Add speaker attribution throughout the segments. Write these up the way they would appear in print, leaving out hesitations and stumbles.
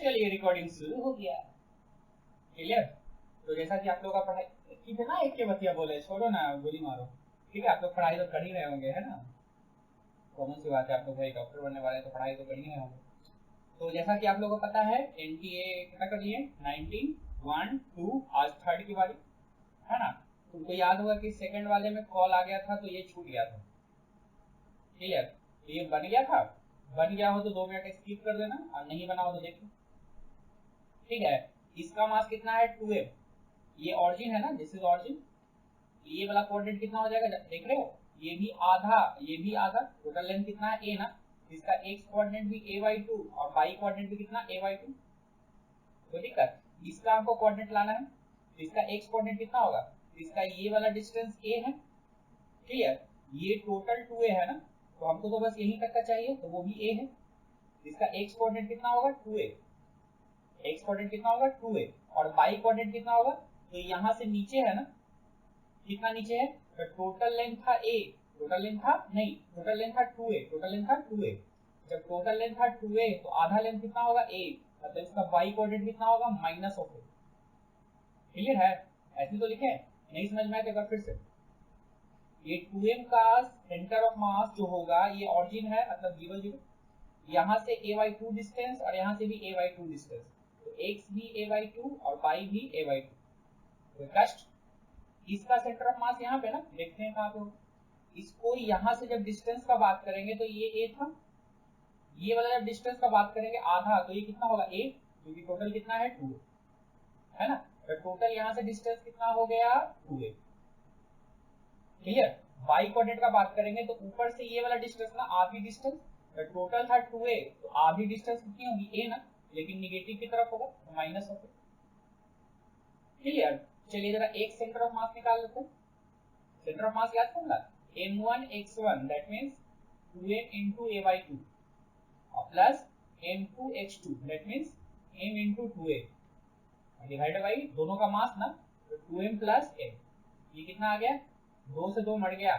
Speaker 1: चलिए रिकॉर्डिंग शुरू हो गया। क्लियर? तो जैसा कि आप लोग का पढ़ाई कितना एक के बतिया बोले, छोड़ो ना, गोली मारो। ठीक है, आप लोग पढ़ाई तो कर ही रहे होंगे, है ना? कॉमन सी बात है, आप लोग भाई डॉक्टर बनने वाले तो पढ़ाई तो कर ही रहे होंगे। तो जैसा कि आप लोगों को पता है एनटीए कितना कर लिए, 19, 1, 2, आज थर्ड की बारी है ना। तुमको याद होगा कि सेकंड वाले में कॉल आ गया था तो ये छूट गया था। क्लियर? तो ये बन गया था, बन गया हो तो 2 मिनट स्किप कर देना, और नहीं बना हो तो देखो। ठीक है, इसका मास कितना है 2m, ये ऑरिजिन है ना, दिस इज ऑरिजिन। ये वाला कोऑर्डिनेट कितना हो जाएगा देख रहे हो, ये भी आधा, ये भी आधा, टोटल लेंथ कितना है a ना, इसका x कोऑर्डिनेट भी a/2 और y कोऑर्डिनेट भी कितना a/2। तो ठीक है, इसका हमको कोऑर्डिनेट लाना है, इसका x कोऑर्डिनेट कितना होगा, इसका ये वाला डिस्टेंस a है। क्लियर? ये टोटल 2a है ना, तो हमको तो बस यहीं तक का चाहिए, तो वो भी a है। इसका x कोऑर्डिनेट कितना होगा 2a, x कोऑर्डिनेट कितना होगा 2a, और y कोऑर्डिनेट कितना होगा, तो यहाँ से नीचे है ना, कितना नीचे है, तो टोटल लेंथ था a, टोटल लेंथ था नहीं, टोटल लेंथ था 2a, टोटल लेंथ था 2a। जब टोटल लेंथ था 2a तो आधा लेंथ कितना होगा a, मतलब इसका y कोऑर्डिनेट कितना होगा माइनस ऑफ a। क्लियर है? ऐसे तो लिखे, नहीं समझ में आया तो एक बार फिर से। ये 2m का सेंटर ऑफ मास जो होगा, ये ऑरिजिन है, मतलब 0 0, यहाँ से a/2 डिस्टेंस और यहाँ से भी a/2 डिस्टेंस, तो x भी a/2 और y भी a/2। तो कष्ट इसका सेंटर ऑफ मास यहाँ पे ना, देखते हैं कहाँ पे हो। इसको यहाँ से जब डिस्टेंस का बात करेंगे तो ये a था, ये वाला जब डिस्टेंस का बात करेंगे आधा, तो ये कितना होगा a, क्योंकि टोटल कितना है 2 है ना, तो टोटल यहाँ से डिस्टेंस कितना हो गया 2a। क्लियर? y कोऑर्डिनेट का बात करेंगे तो ऊपर से ये वाला डिस्टेंस ना, आधी डिस्टेंस, तो टोटल था 2a, तो आधी डिस्टेंस कितनी होगी a ना, लेकिन निगेटिव की तरफ होगा तो माइनस होगा। क्लियर? चलिए जरा एक सेंटर ऑफ मास निकाल लेते हैं। सेंटर ऑफ मास याद होगा, m1x1 that means 2m into a/2 और plus m2x2 that means m into 2a divided by दोनों का मास ना, तो 2m प्लस m, ये कितना आ गया, 2 से 2 मर गया,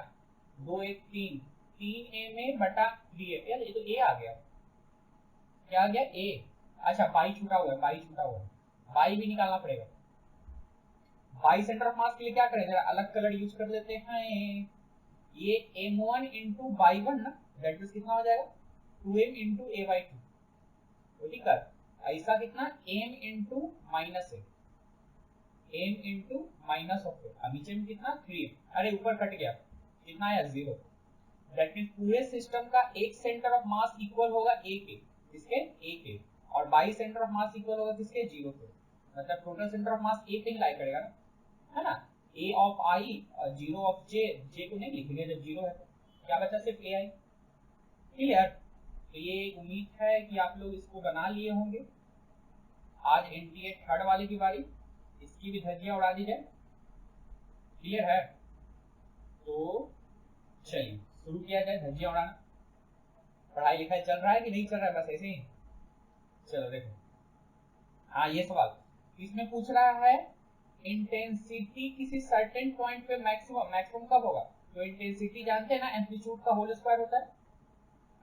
Speaker 1: 2 1 3, 3ma बटा 3a। यार ये तो a आ गया, क्या आ गया a। अच्छा बाई छूटा हुआ है, बाई छूटा हुआ है, बाई भी निकालना पड़ेगा। बाई सेंटर ऑफ मास के लिए क्या करें, जरा अलग कलर यूज कर लेते हैं। ये m1 into y1 ना, दैट मींस कितना हो जाएगा 2m into a/2, तो ठीक है, ऐसा कितना m into minus a, m into minus of a, अब नीचे में कितना 3m, अरे ऊपर कट गया, कितना आया 0। दैट मींस पूरे सिस्टम का एक सेंटर ऑफ मास इक्वल होगा a के, किसके a के, और by centre of mass equal होगा किसके 0 के, मतलब total centre of mass a पे ही लाई करेगा ना, है ना। a ऑफ i और 0 ऑफ j, j को नहीं लिखेंगे जब 0 है तो क्या बचा, सिर्फ ai। क्लियर? तो ये उम्मीद है कि आप लोग इसको बना लिए होंगे। आज एनटीए थर्ड वाले की बारी, इसकी भी धज्जियां उड़ा दी जाए। क्लियर है? तो चलिए शुरू किया जाए धज्जियां उड़ाना। पढ़ाई लिखाई चल रहा है कि नहीं चल रहा है, बस ऐसे ही। चलो देखो, हाँ ये सवाल इसमें पूछ रहा है इंटेंसिटी किसी सर्टेन पॉइंट पे मैक्सिमम, मैक्सिमम कब होगा, तो इंटेंसिटी जानते हैं ना एम्पलीट्यूड का होल स्क्वायर होता है।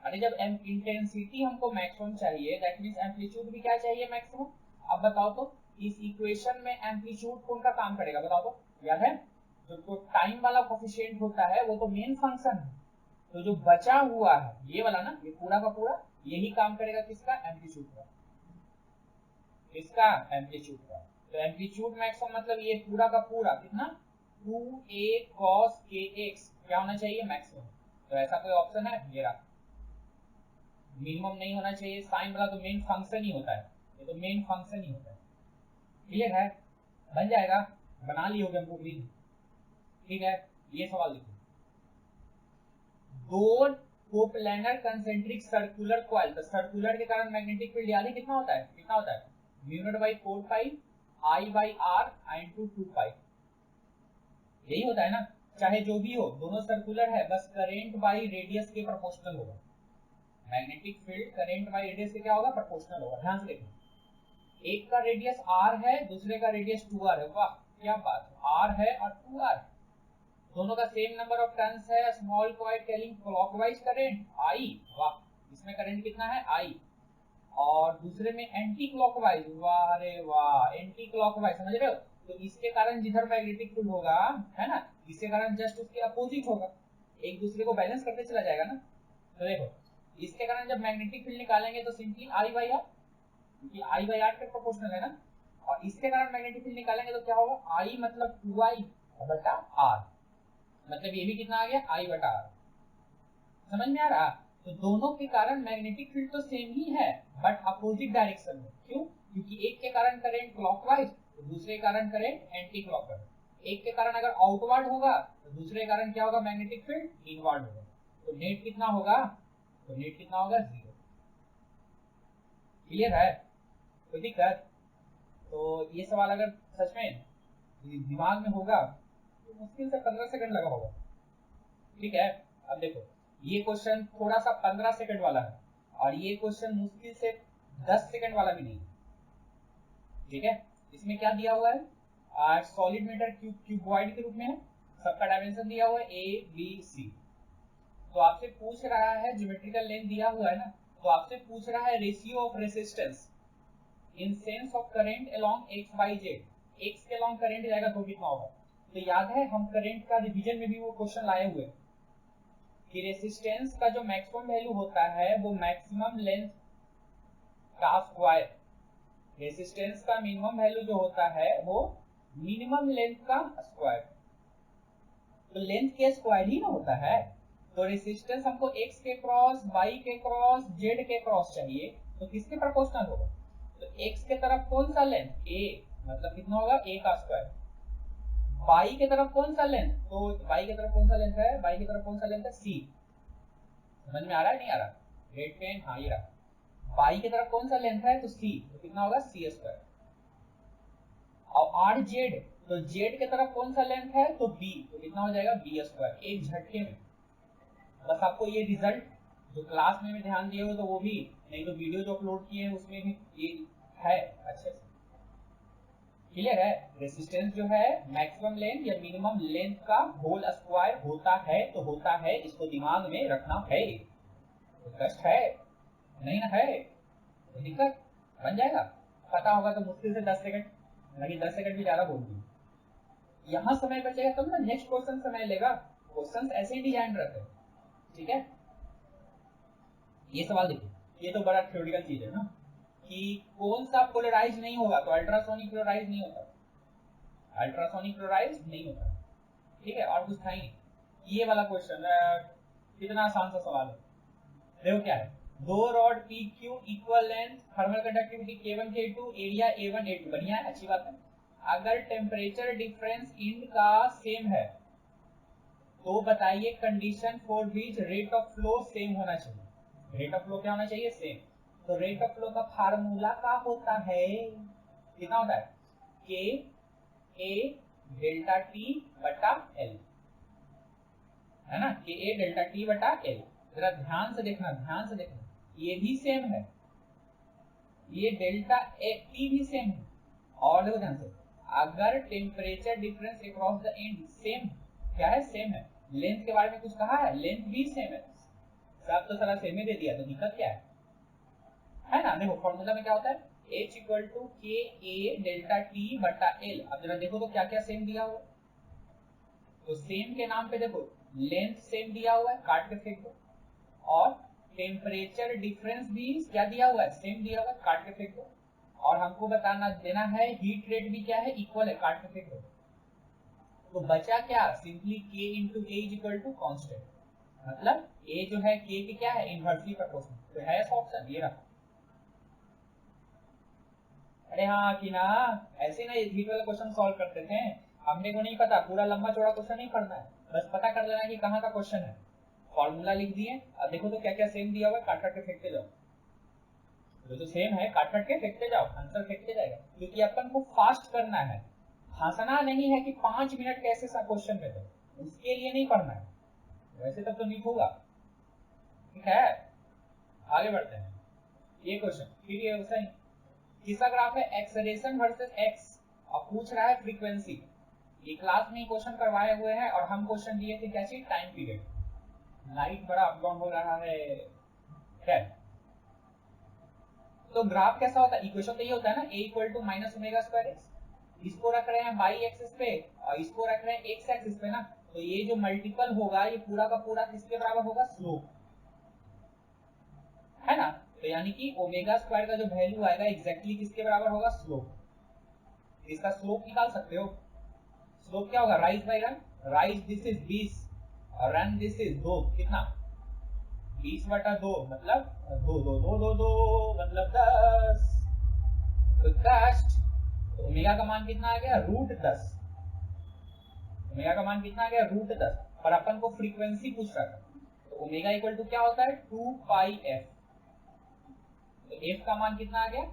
Speaker 1: अरे जब इंटेंसिटी हमको मैक्सिमम चाहिए दैट मींस एम्पलीट्यूड भी क्या चाहिए मैक्सिमम। अब बताओ तो इस इक्वेशन में एम्पलीट्यूड कौन का काम करेगा, बताओ तो, याद है जो तो टाइम वाला कोफिशिएंट होता है वो तो मेन फंक्शन है, तो जो बचा हुआ है ये वाला ना, ये पूरा का पूरा यही काम करेगा किसका, एम्पलीट्यूड का, इसका एम्पलीट्यूड का। तो एम्पलीट्यूड मैक्सिमम मतलब ये पूरा का पूरा कितना 2a cos kx क्या होना चाहिए मैक्सिमम। तो ऐसा कोई ऑप्शन है, ये रहा, मिनिमम नहीं होना चाहिए, साइन वाला तो मेन फंक्शन ही होता है, ये तो मेन फंक्शन ही होता है। क्लियर है? बन जाएगा, बना ली होगी हमको भी। ठीक है, ये सवाल लिखो, दो कोप्लानर कंसेंट्रिक सर्कुलर कॉइल, तो सर्कुलर के कारण मैग्नेटिक फील्ड यानी कितना होता है, कितना होता है μ0/4 पाई I/r into 2 पाई, यही होता है ना, चाहे जो भी हो दोनों सर्कुलर है, बस करेंट बाई रेडियस के प्रोपोर्शनल होगा। Magnetic field current by radius से क्या होगा, प्रोपोर्शनल होगा। ध्यान से देखो, एक का रेडियस r है, दूसरे का रेडियस 2r है, वाह क्या बात है, r है और 2r, दोनों का सेम नंबर ऑफ टर्न्स है, small coil carrying clockwise current I, वाह इसमें करंट कितना है I, और दूसरे में एंटी क्लॉकवाइज। वाह रे वाह, एंटी क्लॉकवाइज, समझ रहे हो? तो इसके कारण जिधर मैग्नेटिक फील्ड होगा, है ना, इसके कारण जस्ट उसके अपोजिट होगा, एक दूसरे को बैलेंस करके चला जाएगा ना। तो देखो, इसके कारण जब मैग्नेटिक फील्ड निकालेंगे तो सिंपली आई बाई आर, क्योंकि आई बाई आर के प्रोपोर्शनल है ना। और इसके कारण मैग्नेटिक फील्ड निकालेंगे तो क्या होगा, आई मतलब 2i बटा आर, मतलब ये भी कितना आ गया, आई बटा आर। समझ में आ रहा? तो दोनों के कारण मैग्नेटिक फील्ड तो सेम ही है, बट अपोजिट डायरेक्शन में। क्यों? क्योंकि एक के कारण करंट क्लॉकवाइज, तो दूसरे के कारण करंट एंटी क्लॉकवाइज। एक के कारण अगर आउटवर्ड होगा तो दूसरे के कारण क्या होगा, मैग्नेटिक फील्ड इनवर्ड होगा। तो नेट कितना होगा, तो नेट कितना होगा, 0। क्लियर है? कोई दिक्कत? तो ये सवाल अगर सच में दिमाग में होगा तो मुश्किल से 15 सेकंड लगा होगा। ठीक है, अब देखो, ये क्वेश्चन थोड़ा सा 15 सेकंड वाला है, और ये क्वेश्चन मुश्किल से 10 सेकंड वाला भी नहीं है। ठीक है, इसमें क्या दिया हुआ है, सॉलिड मेटर क्यूबॉइड के रूप में है, सबका डायमेंशन दिया हुआ है ए बी सी। तो आपसे पूछ रहा है, ज्योमेट्रिकल लेंथ दिया हुआ है ना, तो आपसे पूछ रहा है ratio of resistance in sense of current along x by Z. X के अलोंग करंट जाएगा तो कितना होगा? तो याद है हम करंट का रिवीजन में भी वो क्वेश्चन लाए हुए कि रेसिस्टेंस का जो मैक्सिमम वैल्यू होता है वो मैक्सिमम लेंथ का स्क्वायर, रेसिस्टेंस का मिनिमम वैल्यू जो होता है वो मिनिमम लेंथ का स्क्वायर। तो लेंथ के स्क्वायर ही ना होता है। तो रेसिस्टेंस हमको x के क्रॉस, y के क्रॉस, z के क्रॉस चाहिए, तो किसके प्रोपोर्शनल होगा? तो x के तरफ कौन सा लेंथ, a, मतलब कितना होगा, a का स्क्वायर। y के तरफ कौन सा लेंथ, तो y के तरफ कौन सा लेंथ है, y की तरफ कौन सा लेंथ है, c। समझ में आ रहा है, नहीं आ रहा? रेड पेन, हाँ ये रहा। y की तरफ कौन सा लेंथ है, तो c, तो कितना होगा, c स्क्वायर। और आर जेड, तो जेड के तरफ कौन सा लेंथ है, तो b, तो कितना हो जाएगा, b स्क्वायर। एक झटके में बस आपको ये रिजल्ट जो क्लास में ध्यान दिए हो तो वो भी, नहीं तो वीडियो जो अपलोड किए हैं उसमें भी ये है अच्छे से। क्लियर है? रेसिस्टेंस जो है मैक्सिमम लेंथ या मिनिमम लेंथ का होल स्क्वायर होता है, तो होता है, इसको दिमाग में रखना है। तो कष्ट है नहीं ना, है तो दिक्कत बन जाएगा। पता होगा तो मुश्किल से 10 सेकंड, नहीं 10 सेकंड भी ज्यादा बोल दी। यहाँ समय बचेगा तब ना नेक्स्ट क्वेश्चन समय लेगा। क्वेश्चन ऐसे ही डिजाइन रहते हैं। ठीक है, ये सवाल देखिए, ये तो बड़ा थ्योरेटिकल चीज है ना, कि कौन सा पोलराइज नहीं होगा, तो अल्ट्रासोनिक पोलराइज नहीं होता, अल्ट्रासोनिक पोलराइज नहीं होता। ठीक है, और कुछ था ही नहीं। ये वाला क्वेश्चन कितना आसान सा सवाल है। देखो क्या है, दो rod P Q equal length, thermal conductivity K1 K2, area A1 A2, बढ़िया है, अच्छी बात है। अगर टेम्परेचर डिफरेंस इन का सेम है तो बताइए condition for which rate of flow same होना चाहिए। रेट ऑफ फ्लो क्या होना चाहिए, सेम। तो रेट ऑफ फ्लो का फार्मूला क्या होता है, कितना होता है, के ए डेल्टा टी बटा एल, है ना, के ए डेल्टा टी बटा एल। जरा ध्यान से देखना, ध्यान से देखना, ये भी सेम है, ये डेल्टा टी भी सेम है। और देखो ध्यान से, अगर temperature difference across the end same, क्या है, सेम है। लेंथ के बारे में कुछ कहा है, लेंथ भी सेम है, सब तो सारा सेम ही दे दिया, तो दिक्कत क्या है ना। देखो फॉर्मूला में क्या होता है, H इक्वल टू के ए डेल्टा टी बटा एल। अब जरा देखो तो क्या क्या सेम दिया हुआ है। तो सेम के नाम पे देखो, लेंथ सेम दिया हुआ है, काट के फेंक दो, और टेम्परेचर डिफरेंस भी क्या दिया हुआ है, सेम दिया हुआ है, काट के फेंक दो। और हमको बताना देना है हीट रेट भी क्या है, इक्वल है, काट के फेंक दो। तो बचा क्या, simply k into a is equal to constant, मतलब a जो है k की क्या है, इनवर्सली प्रोपोर्शनल। तो है ऑप्शन ये रहा। अरे हाँ कि ना, ऐसे ना हीट वाला क्वेश्चन सॉल्व करते थे, हमने को नहीं पता पूरा लंबा चौड़ा क्वेश्चन नहीं पढ़ना है, बस पता कर लेना कि कहाँ का क्वेश्चन है। फॉर्मूला लिख दिए, अब देखो तो क्या क्या सेम दिया हुआ है, काट काट के फेंकते जाओ। जो सेम है काट काट के फेंकते जाओ, आंसर फेंकते जाएगा, क्योंकि अपन को फास्ट करना है। हंसना नहीं है कि 5 मिनट कैसे सा क्वेश्चन में, तो उसके लिए नहीं पढ़ना है, वैसे तब तो नहीं होगा। ठीक है, आगे बढ़ते हैं। ये क्वेश्चन फिर ये वैसा ही, तीसरा ग्राफ है एक्सेलरेशन वर्सेस एक्स, और पूछ रहा है फ्रीक्वेंसी। ये क्लास में क्वेश्चन करवाए हुए हैं, और हम क्वेश्चन दिए थे क्या चीज, टाइम पीरियड। लाइट बड़ा अप डाउन हो रहा है, खैर। तो ग्राफ कैसा होता है, इक्वेशन तो ये होता है ना, a equal to minus omega square x, इसको रख रहे हैं बाई एक्सिस पे और इसको रख रहे हैं एक्स एक्सिस पे ना, तो ये जो मल्टीपल होगा ये पूरा का पूरा किसके बराबर होगा, स्लोप, है ना। तो यानी कि ओमेगा स्क्वायर का जो वैल्यू आएगा एग्जैक्टली किसके बराबर होगा, स्लोप। इसका स्लोप निकाल सकते हो, स्लोप क्या होगा, rise by run, rise this is 20 और रन दिस इज 2, कितना 20/2 मतलब 2 मतलब 10, तो कास्ट ओमेगा का मान कितना आ गया, √10, ओमेगा का मान कितना आ गया, √10, पर अपन को फ्रीक्वेंसी पूछ रहा था, तो ओमेगा इक्वल टू क्या होता है, 2πf, तो f का मान कितना आ गया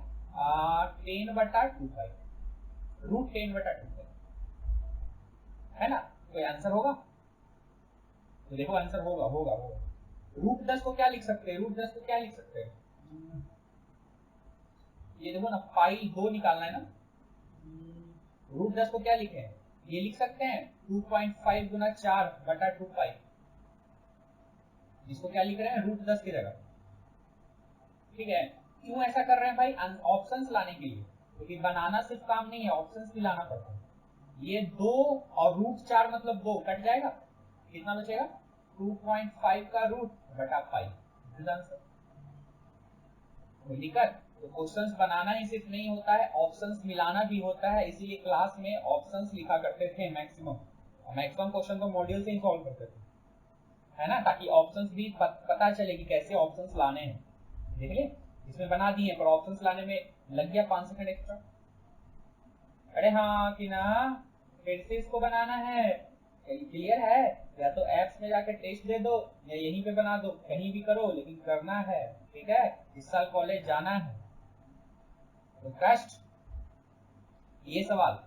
Speaker 1: 10/2π, √10/2π, है ना। कोई आंसर होगा, तो देखो आंसर होगा होगा होगा। √10 को क्या लिख सकते हैं, √10 को क्या लिख सकते हैं, ये देखो ना, पाई 2 निकालना है ना, √10 को क्या लिखे हैं, ये लिख सकते हैं 2.5 गुना 4/2π, इसको क्या लिख रहे हैं, √10 की जगह, ठीक है। क्यों ऐसा कर रहे हैं भाई, ऑप्शंस लाने के लिए, क्योंकि बनाना सिर्फ काम नहीं है, ऑप्शंस भी लाना पड़ता है। ये 2 और √4 मतलब 2 कट जाएगा, कितना बचेगा 2.5 का रूट बटा पाई, आंसर। कोई दिक्कत, तो क्वेश्चंस बनाना ही सिर्फ नहीं होता है, ऑप्शंस मिलाना भी होता है, इसीलिए क्लास में ऑप्शंस लिखा करते थे मैक्सिमम, मैक्सिमम क्वेश्चन तो मॉड्यूल से ही सॉल्व करते थे, है ना, ताकि ऑप्शंस भी पता चले कि कैसे ऑप्शंस लाने हैं। देख लिए इसमें बना दिए, पर ऑप्शंस लाने में लग गया 5 सेकंड एक्स्ट्रा। अरे हाँ कि ना, फिर से इसको बनाना है, क्लियर है, या तो एप्स में जाकर टेस्ट दे दो या यहीं पे बना दो, कहीं भी करो लेकिन करना है, ठीक है, इस साल कॉलेज जाना है। तो कष्ट ये सवाल,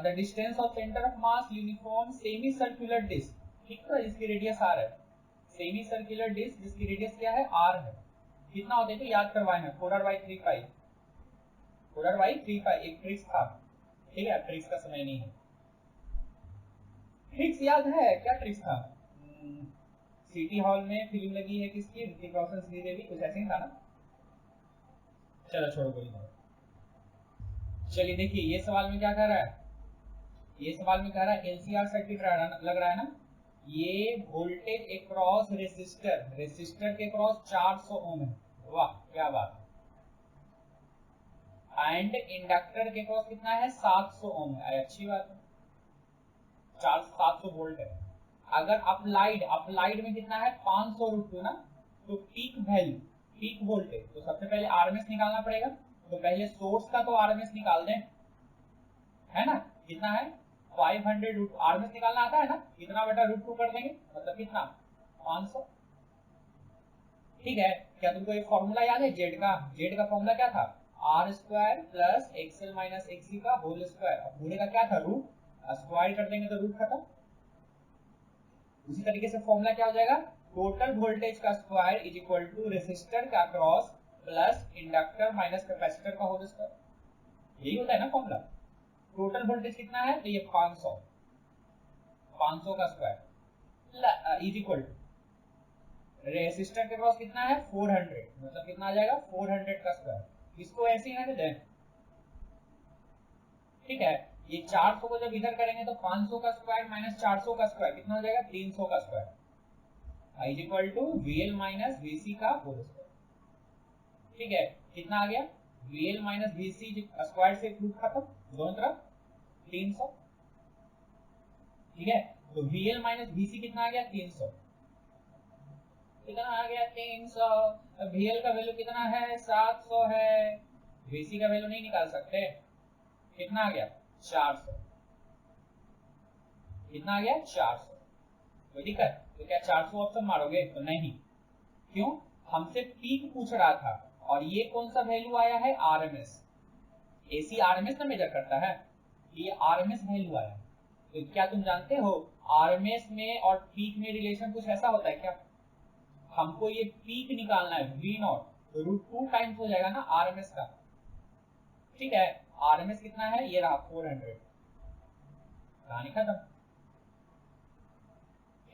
Speaker 1: the distance of centre of mass uniform semi circular disc, ठीक है, जिसकी रेडियस r है, सेमी सर्कुलर डिस्क जिसकी रेडियस क्या है, r है, कितना होते हैं तो याद करवाए हैं, 4r/3π, 4r/3π एक ट्रिक्स था, ठीक है, ट्रिक्स का समय नहीं है। ट्रिक्स याद है, क्या ट्रिक्स था, सिटी हॉल में फिल्म लगी है किसकी, ऋतिक रोशन, श्रीदेवी, कुछ ऐसे ही था ना, चलो छोड़ो कोई बात। चलिए देखिए ये सवाल में क्या कह रहा है, ये सवाल में कह रहा है एलसीआर सर्किट लग रहा है ना, ये वोल्टेज अक्रॉस रेसिस्टर, रेसिस्टर के क्रॉस 400 ओम है, वाह क्या बात है, एंड इंडक्टर के क्रॉस कितना है 700 ओम है, अच्छी बात है, 700 वोल्ट है। अगर अप्लाइड में कितना है 500√2 ना, तो पीक वैल्यू, पीक वोल्टेज, तो सबसे पहले आरएमएस निकालना पड़ेगा, तो पहले सोर्स का तो आरएमएस निकाल दें, है ना, कितना है 500, आरएमएस निकालना आता है ना, कितना बटा √2 कर देंगे, मतलब कितना 500, ठीक है। क्या तुमको ये फॉर्मूला याद है, जेड का फॉर्मूला क्या था, r² plus XL minus XC का होल स्क्वायर, अब पूरे का क्या था रूट, स्क्वायर कर देंगे तो रूट खत्म। उसी तरीके से फॉर्मूला क्या हो जाएगा, टोटल वोल्टेज का square is equal to resistor का cross plus inductor minus capacitor का होल स्क्वायर, यही होता है ना फॉर्मूला। टोटल वोल्टेज कितना है, तो ये 500 का square is equal to resistor के क्रॉस कितना है 400, मतलब कितना आ जाएगा 400 का स्क्वायर, इसको ऐसे ही रहने दें, ठीक है। ये 400 को जब इधर करेंगे तो 500 का स्क्वायर माइनस 400 का स्क्वायर कितना हो जाएगा 300 का square, is equal to VL minus VC का होल स्क्वायर, ठीक है। कितना आ गया VL माइनस VC स्क्वायर से रूट खत्म, दोनों तरफ 300, ठीक है। तो VL माइनस VC कितना आ गया 300, कितना आ गया 300, VL का वैल्यू कितना है 700 है, VC का वैल्यू नहीं निकाल सकते, कितना आ गया 400, कितना आ गया 400, कोई दिक्कत, तो क्या 400 ऑप्शन मारोगे, तो नहीं, क्यों, हमसे पीक पूछ रहा था, और ये कौन सा वैल्यू आया है आरएमएस, एसी आरएमएस ना मेजर करता है, ये आरएमएस वैल्यू आया, तो क्या तुम जानते हो आरएमएस में और पीक में रिलेशन कुछ ऐसा होता है क्या, हमको ये पीक निकालना है V0, तो √2 टाइम्स हो जाएगा ना आरएमएस का, ठीक है। आरएमएस कितना है, ये रहा 400, कहानी खत्म,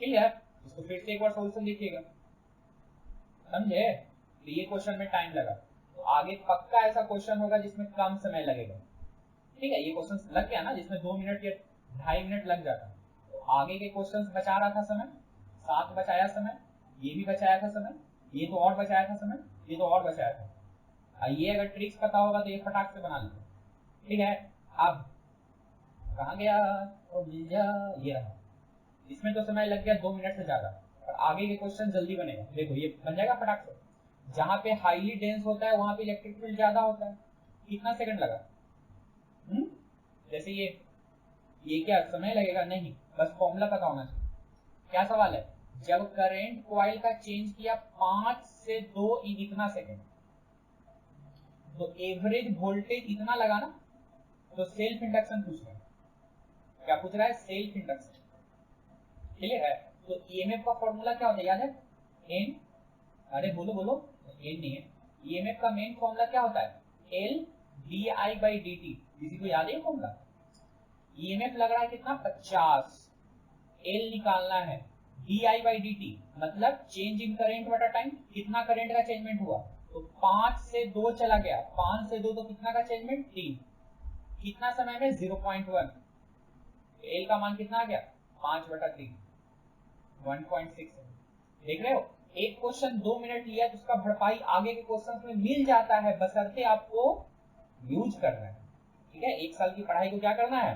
Speaker 1: क्लियर। इसको फिर से एक बार सॉल्यूशन देखिएगा, समझे, तो ये क्वेश्चन में टाइम लगा, तो आगे पक्का ऐसा क्वेश्चन होगा जिसमें कम समय लगेगा। ठीक है, ये क्वेश्चन लग गया ना जिसमें 2 मिनट या 2.5 मिनट लग जाता, तो आगे के क्वेश्चन बचा रहा था समय, 7 बचाया समय, ये भी बचाया था समय, ये तो और बचाया था समय, ये तो और बचाया था। ये अगर ट्रिक्स पता होगा तो ये फटाक से बना लेते। ठीक है, अब कहाँ गया, ओ भैया ये रहा। इसमें तो समय लग गया 2 मिनट से ज्यादा, और आगे के क्वेश्चन जल्दी बनेगा। देखो ये बन जाएगा फटाक से। जहाँ पे हाईली डेंस होता है वहां पे इलेक्ट्रिक फील्ड ज्यादा होता है। कितना सेकंड लगा? जैसे ये क्या समय लगेगा? नहीं, बस फॉर्मूला पता होना चाहिए। क्या सवाल है? जब करंट कॉइल का चेंज किया 5 से 2 इन इतना सेकंड, तो एवरेज वोल्टेज इतना लगा ना, तो सेल्फ इंडक्शन पूछ रहा है। क्या पूछ रहा है? Self induction. क्लियर है? तो ईएमएफ का फॉर्मूला क्या होता है, याद है? एन, अरे बोलो बोलो, एन नहीं है। ईएमएफ का मेन फॉर्मूला क्या होता है? L D I by D T. किसी को याद है फॉर्मूला? ईएमएफ लग रहा है कितना? 50। एल निकालना है, D I by D T मतलब चेंज इन करेंट बटा टाइम। कितना करंट का चेंजमेंट हुआ? तो 5 से 2 चला गया, 5 से 2 तो कितना का चेंजमेंट? 3। कितना समय में? 0.1। एल का मान कितना आ गया? 5 बटा 3, 1.6। देख रहे हो, एक क्वेश्चन 2 मिनट लिया तो उसका भरपाई आगे के क्वेश्चन में मिल जाता है, बशर्ते आपको यूज करना है। ठीक है, 1 साल की पढ़ाई को क्या करना है?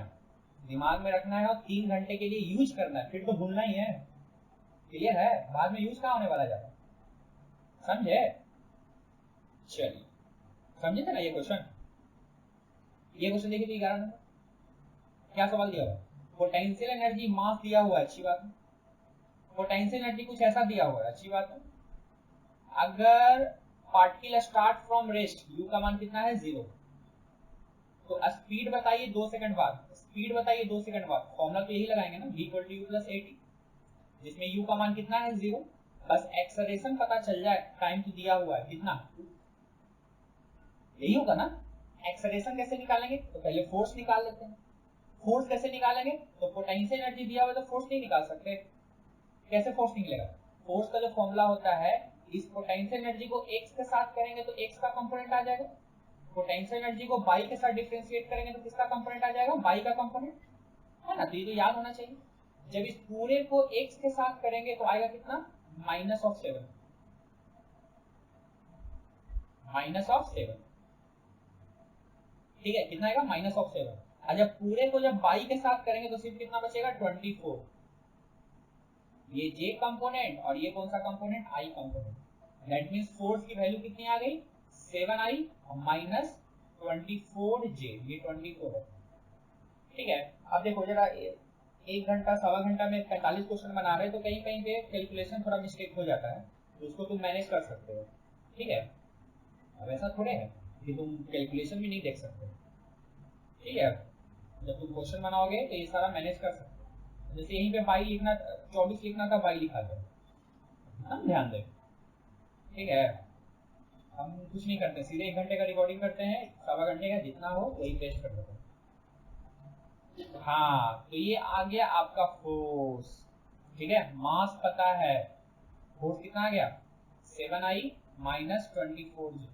Speaker 1: दिमाग में रखना है और 3 घंटे के लिए यूज करना है, फिर तो भूलना ही है। क्लियर है? बाद में यूज कहाँ होने वाला ज्यादा, समझे? चलिए, समझे थे ना ये क्वेश्चन? ये क्वेश्चन देखिए 11 नंबर, क्या सवाल दिया हुआ? पोटेंशियल एनर्जी मास दिया हुआ है, अच्छी बात है। पोटेंशियल एनर्जी कुछ ऐसा दिया हुआ है, अच्छी बात है। अगर particle start from rest, you का मान कितना है? 0, तो स्पीड बताइए 2 सेकंड बाद, स्पीड बताइए 2 सेकंड बाद। फॉर्मूला तो यही लगाएंगे ना, v = u + at, जिसमें u का मान कितना है? 0। बस एक्सेलरेशन पता चल जाए, टाइम तो दिया हुआ है कितना, यही होगा ना। एक्सेलरेशन कैसे निकालेंगे? तो पहले फोर्स निकाल लेते हैं। फोर्स कैसे निकालेंगे? तो पोटेंशियल एनर्जी दिया हुआ तो फोर्स नहीं निकाल सकते। कैसे फोर्स निकलेगा? फोर्स का जो फॉर्मूला होता है, इस पोटेंशियल एनर्जी को x के साथ करेंगे तो x का कंपोनेंट आ जाएगा, पोटेंशियल एनर्जी को y के साथ डिफरेंशिएट करेंगे तो किसका कंपोनेंट आ जाएगा? y का कंपोनेंट, है ना। तो ये तो याद होना चाहिए। जब इस पूरे को x के साथ करेंगे तो आएगा कितना? -7, -7। ठीक है, कितना आएगा? -7। और जब पूरे को जब y के साथ करेंगे तो सिर्फ कितना बचेगा? 24। ये j कंपोनेंट और ये कौन सा component? i component. That means force की वैल्यू कितनी आ गई? 7i माइनस 24j, ये 24 है। ठीक है, अब देखो जरा, 1 घंटा 1.25 घंटा में 45 क्वेश्चन बना रहे हैं, तो कहीं कहीं पे कैलकुलेशन थोड़ा मिस्टेक हो जाता है, तो उसको तुम मैनेज कर सकते हो। ठीक है, अब ऐसा थोड़े है कि तुम कैलकुलेशन भी नहीं देख सकते। ठीक है, जब तुम क्वेश्चन बनाओगे तो ये सारा मैनेज कर सकते हो। जैसे यहीं पे बाई लिखना, 24 लिखना था, बाई लिखा था, हम ध्यान दें। ठीक है, हम कुछ नहीं करते, सीधे 1 घंटे का रिकॉर्डिंग करते हैं, 1.25 घंटे का जितना हो वही पेस्ट कर देते हैं। हाँ, तो ये आ गया आपका फोर्स। ठीक है, मास पता है, फोर्स कितना आ गया? 7i minus 24j।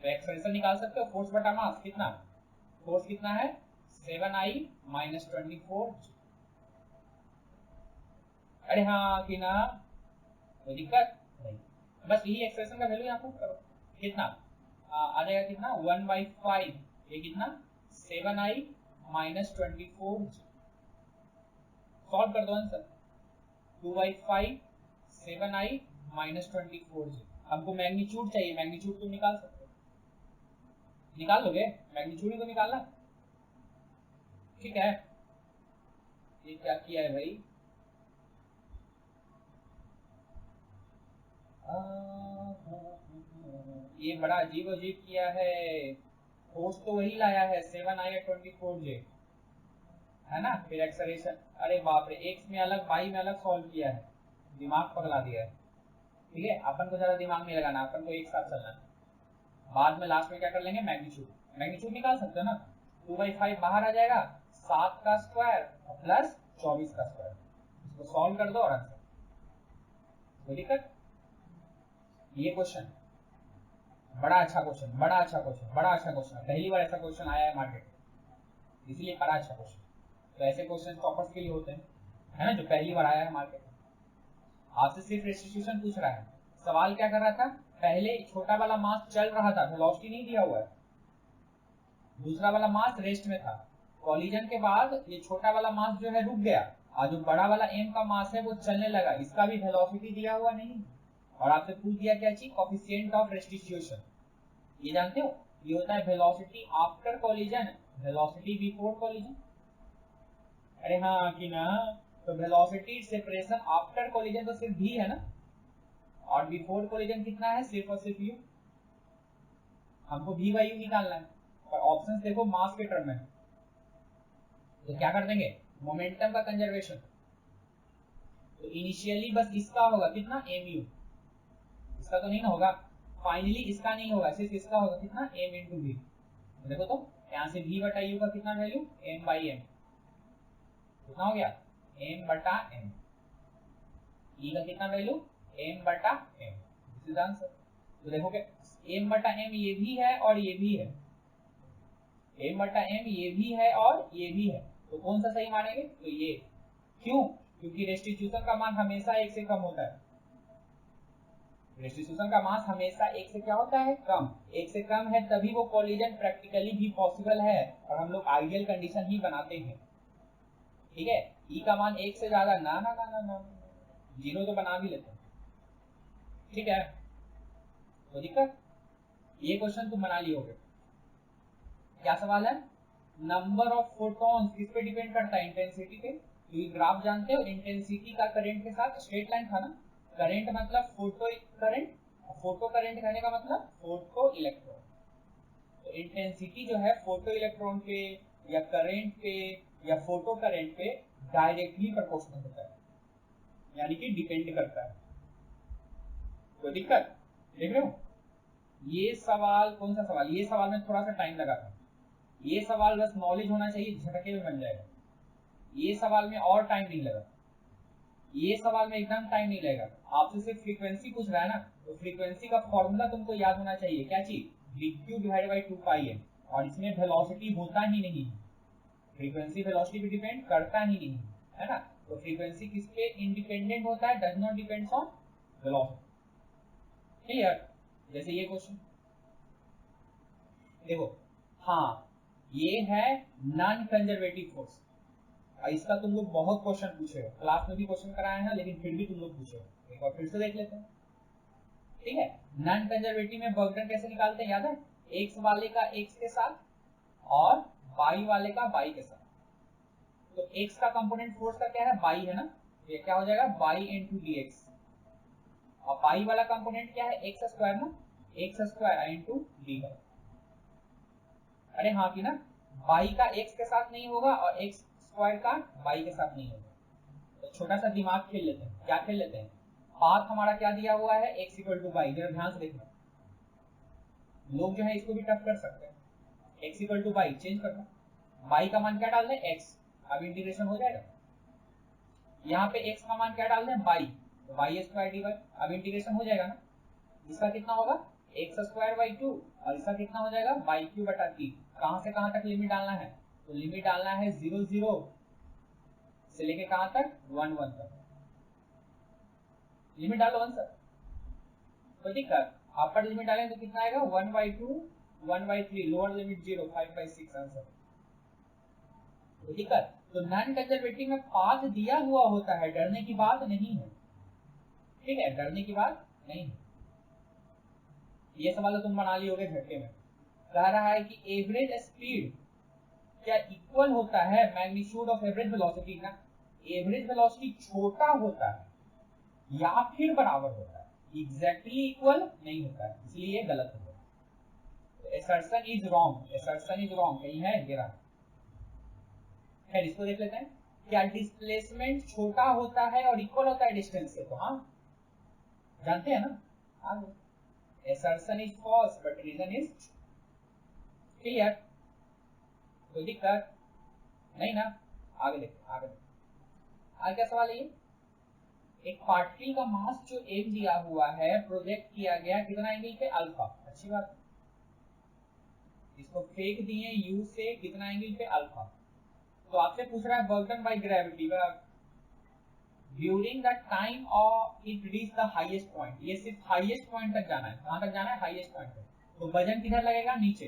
Speaker 1: तो एक्सप्रेशन निकाल सकते हो, फोर्स बटा मास कितना? फोर्स कितना है? 7i minus 24j। अरे हाँ कि ना, कोई दिक्कत नहीं, बस यही एक्सप्रेशन का वैल्यू यहाँ पुट करो। कितना आ जाएगा? कितना? 1/5। ये कितना? 7i minus 24j। सॉल्व कर दो आंसर। 2/5 7i minus 24j। हमको मैग्नीट्यूड चाहिए, मैग्नीट्यूड तो निकाल सकते हो, निकाल लोगे? मैग्नीट्यूड ही तो निकालना। ठीक है, ये क्या किया है भाई? ये बड़ा अजीब अजीब किया है। फोर्स तो वही लाया है 7i 24j, है ना। फिर एक्सेलरेशन, अरे बाप रे, एक्स में अलग वाई में अलग सॉल्व किया है, दिमाग पगला दिया है। ठीक है, अपन को ज्यादा दिमाग नहीं लगाना, अपन को एक साथ चलना है। बाद में लास्ट में क्या कर लेंगे? मैग्नीट्यूड। मैग्नीट्यूड निकाल सकते हो ना, 2/5 बाहर आ जाएगा, 7 का स्क्वायर प्लस 24 का स्क्वायर। इसको सॉल्व कर दो और आंसर। कोई दिक्कत? ये क्वेश्चन बड़ा अच्छा क्वेश्चन, बड़ा अच्छा क्वेश्चन, बड़ा अच्छा क्वेश्चन, पहली बार ऐसा क्वेश्चन आया है मार्केट में, इसलिए बड़ा अच्छा क्वेश्चन। तो ऐसे क्वेश्चन टॉपर्स के लिए होते हैं, है ना, जो पहली बार आया है मार्केट में। आपसे सिर्फ रेस्टिट्यूशन पूछ रहा है। सवाल क्या कर रहा था, पहले छोटा वाला मास चल रहा था, वेलोसिटी नहीं दिया हुआ है, दूसरा वाला मास रेस्ट में था। कॉलिजन के बाद ये छोटा वाला मास जो है रुक गया, और जो बड़ा वाला एम का मास है वो चलने लगा, इसका भी वेलोसिटी दिया हुआ नहीं। और आपसे पूछ दिया क्या चीज, कोफिशिएंट ऑफ रेस्टिट्यूशन। ये जानते हो, ये होता है velocity after collision, velocity before collision. अरे हाँ कि ना, तो वेलोसिटी सेपरेशन आफ्टर कॉलिजन तो सिर्फ भी है ना, और बिफोर कॉलिजन कितना है, सिर्फ और सिर्फ यू। हमको भी बाई यू निकालना है, और ऑप्शंस देखो मास के टर्म में, तो क्या कर देंगे, मोमेंटम का कंजर्वेशन। तो इनिशियली बस इसका होगा कितना, एम यू, इसका तो नहीं ना होगा, फाइनली इसका नहीं होगा, सिर्फ इसका होगा कितना, एम इंटू वी। देखो तो यहाँ से v बटा यू का कितना वैल्यू, m बाई एम, कितना हो गया, m बटा m। e का कितना वैल्यू, m बटा m, दिस इज आंसर। तो देखोगे m बटा m ये भी है और ये भी है, m बटा m ये भी है और ये भी है, तो कौन सा सही मानेंगे, तो ये। क्यों, क्योंकि रेस्टिट्यूशन का मान हमेशा एक से कम होता है, रेस्टिट्यूशन का मास हमेशा एक से क्या होता है, कम। एक से कम है तभी वो कॉलिजन प्रैक्टिकली भी पॉसिबल है, और हम लोग आइडियल कंडीशन ही बनाते हैं। ठीक है, ई का मान एक से ज्यादा ना ना ना ना ना, जीरो तो बना भी लेते हैं। ठीक है, तो दिक्कत, ये क्वेश्चन तुम बना लियोगे। क्या सवाल है, नंबर ऑफ फोटॉन्स किस पे डिपेंड करता है, इंटेंसिटी पे। क्योंकि ग्राफ जानते हो, इंटेंसिटी का करंट के साथ स्ट्रेट लाइन था ना, करंट मतलब फोटो करंट, फोटो करंट कहने का मतलब फोटो इलेक्ट्रॉन। तो इंटेंसिटी जो है फोटो इलेक्ट्रॉन पे या करंट पे या फोटो करंट पे डायरेक्टली प्रोपोर्शनल होता है, यानी कि डिपेंड करता है। कोई दिक्कत देख रहे हो, ये सवाल कौन सा सवाल, ये सवाल में थोड़ा सा टाइम लगा था, ये सवाल बस नॉलेज होना चाहिए, झटके में बन जाएगा। ये सवाल में और टाइम नहीं लगा, ये सवाल में एकदम टाइम नहीं लगेगा। आपसे सिर्फ फ्रीक्वेंसी पूछ रहा है ना, तो फ्रीक्वेंसी का फॉर्मूला तुमको याद होना चाहिए, क्या चीज, dq डिवाइडेड बाय 2πm, और इसमें वेलोसिटी होता ही नहीं, फ्रीक्वेंसी वेलोसिटी पे डिपेंड करता ही नहीं है ना। तो फ्रीक्वेंसी किस पे इंडिपेंडेंट होता है, does not depends on velocity. Clear, जैसे ये क्वेश्चन देखो, हाँ ये है नॉन कंजर्वेटिव फोर्स, इसका तुम लोग बहुत क्वेश्चन पूछे हो, क्लास में भी क्वेश्चन कराए हैं, लेकिन फिर भी तुम लोग पूछे हो, एक बार फिर से देख लेते हैं। ठीक है, नॉन कंजर्वेटिव में वर्क डन कैसे निकालते हैं, याद है, एक्स वाले का एक्स के साथ और वाई वाले का वाई के साथ। तो एक्स का कंपोनेंट फोर्स का क्या है, वाई है ना, ये क्या हो जाएगा, वाई इंटू डी एक्स, और वाई वाला कंपोनेंट क्या है, एक्स स्क्वायर ना, x square into d y. अरे हाँ कि ना, वाई का एक्स के साथ नहीं होगा और एक्स स्क्वायर का वाई के साथ नहीं होगा। तो छोटा सा दिमाग खेल लेते हैं, क्या खेल लेते हैं, पाथ हमारा क्या दिया हुआ है, एक्स इक्वल टू वाई, जरा ध्यान से देखना, लोग जो है इसको भी टफ कर सकते हैं, x equal to y change करना, वाई का मान क्या डाल दें, एक्स, अब इंटीग्रेशन हो जाएगा। यहाँ पे एक्स का मान क्या डाल दें, वाई, तो वाई स्क्वायर डी वाई, अब इंटीग्रेशन हो जाएगा ना, इसका कितना होगा, एक्स स्क्वायर बाई 2, और इसका कितना हो जाएगा, वाई क्यू बटा 3। कहां से कहां तक लिमिट डालना है, तो लिमिट डालना है 0 0 से लेके कहां तक, 1 1 तक, लिमिट डालो आंसर। तो दिक्कत, अपर लिमिट डालें तो कितना आएगा, 1/2 1/3, लोअर लिमिट 0 5/6 आंसर। तो दिक्कत, तो नॉन कंजर्वेटिव में पाथ दिया हुआ होता है, डरने की बात नहीं है। ठीक है, डरने की बात नहीं है। ये सवाल तुम बना लियोगे झटके में। कह रहा है कि एवरेज स्पीड क्या इक्वल होता है मैग्नीट्यूड ऑफ एवरेज वेलोसिटी ना, एवरेज वेलोसिटी छोटा होता है या फिर बराबर होता है, एग्जैक्टली इक्वल नहीं होता है, इसलिए ये गलत हो गया। Assertion is wrong, assertion is wrong, कहीं है गिरा। खैर इसको देख लेते हैं, क्या डिस्प्लेसमेंट छोटा होता है और इक्वल होता है डिस्टेंस से, तो हाँ जानते हैं ना, आगे assertion is false but reason is clear। कोई दिक्कत नहीं ना, आगे देखो, आगे देखो, आगे क्या सवाल है ये, एक पार्टिकल का मास जो m दिया हुआ है, प्रोजेक्ट किया गया कितना एंगल पे, अल्फा, अच्छी बात। इसको फेंक दिए यू से कितना एंगल पे, अल्फा। तो आपसे पूछ रहा है work done by gravity during the time of it reach the highest point. ये सिर्फ हाईएस्ट पॉइंट तक जाना है। कहां तक जाना है? हाईएस्ट पॉइंट तक। तो वजन किधर लगेगा? नीचे।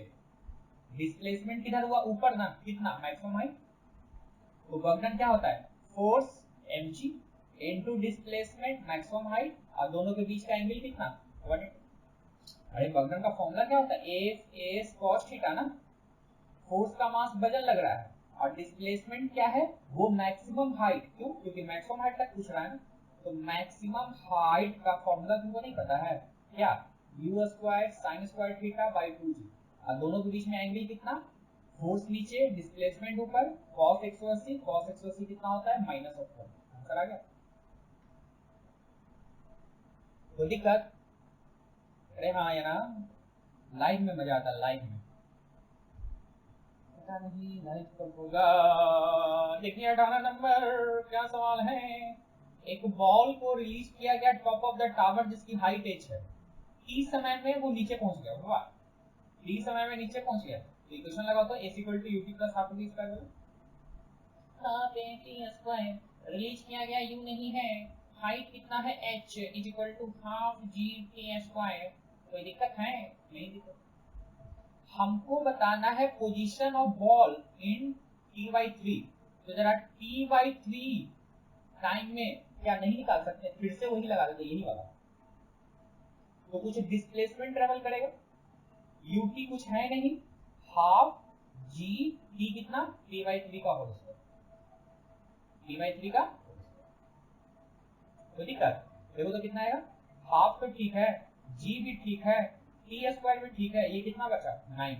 Speaker 1: डिस्प्लेसमेंट किधर हुआ? ऊपर ना। कितना? Maximum height. तो वर्क डन क्या होता है? Force mg into displacement maximum height, और दोनों के बीच का एंगल कितना? 180। अरे वर्क डन का फॉर्मूला क्या होता है? एस कॉस थीटा ना। फोर्स का मास वजन लग रहा है, और डिस्प्लेसमेंट क्या है? वो मैक्सिमम हाइट। क्यों? क्योंकि मैक्सिमम हाइट तक पूछ रहा है ना। तो मैक्सिमम हाइट का फॉर्मूला तुमको नहीं पता है क्या? u square sine square theta by 2g, और दोनों के बीच में एंगल कितना? फोर्स नीचे, डिस्प्लेसमेंट ऊपर, cos 180। cos 180 कितना होता है? Minus of 1। आंसर आ गया। कोई दिक्कत? अरे हाँ या ना, लाइव में मजा आता है। लाइव में पता नहीं लाइव कब होगा। देखिए 18 नंबर क्या सवाल है। एक बॉल को रिलीज किया गया टॉप ऑफ द टावर जिसकी हाइट h है। t समय में वो नीचे पहुंच गया। वाह, t समय में नीचे पहुंच गया। तो इक्वेशन लगाओ तो s equal to ut plus half t square. Half t square release किया गया u नहीं है, हाइट कितना है? h is equal to half g t square. कोई दिक्कत है? नहीं दिक्कत। हमको बताना है position of ball in t/3। तो जरा t/3 टाइम में क्या नहीं निकाल सकते? फिर से वही लगा देते, यही वाला। तो कुछ डिस्प्लेसमेंट ट्रेवल करेगा, ut कुछ है नहीं, हाफ जी t कितना? t/3 का होल स्क्वायर। t/3 का तो दिक्कत देखो तो कितना आएगा? हाफ तो ठीक है, जी भी ठीक है, टी स्क्वायर भी ठीक है, ये कितना बचा? 9।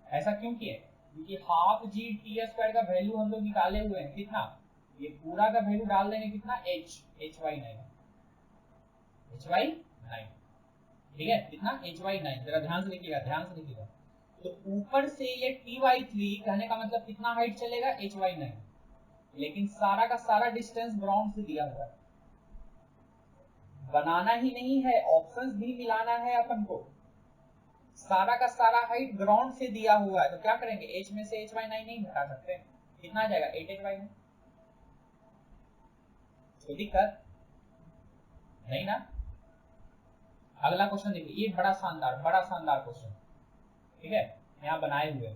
Speaker 1: ऐसा क्यों किए? क्योंकि हाफ जी टी स्क्वायर का वैल्यू हम लोग निकाले हुए हैं। कितना? ये पूरा का वैल्यू डाल देंगे कितना? hy9। hy9 ठीक है, कितना? hy9। जरा ध्यान से देखिएगा, ध्यान से देखिएगा। तो ऊपर से ये t/3 कहने का मतलब कितना हाइट चलेगा? hy9। लेकिन सारा का सारा डिस्टेंस ग्राउंड से दिया हुआ है। बनाना ही नहीं है, ऑप्शंस भी मिलाना है अपन को। सारा का सारा हाइट ग्राउंड से दिया हुआ है, तो क्या करेंगे? h में से hy9 नहीं घटा सकते। कितना आ जाएगा? 8hy9। कोई दिक्कत नहीं ना। अगला क्वेश्चन देखिए, ये बड़ा शानदार क्वेश्चन, ठीक है, यहाँ बनाए हुए।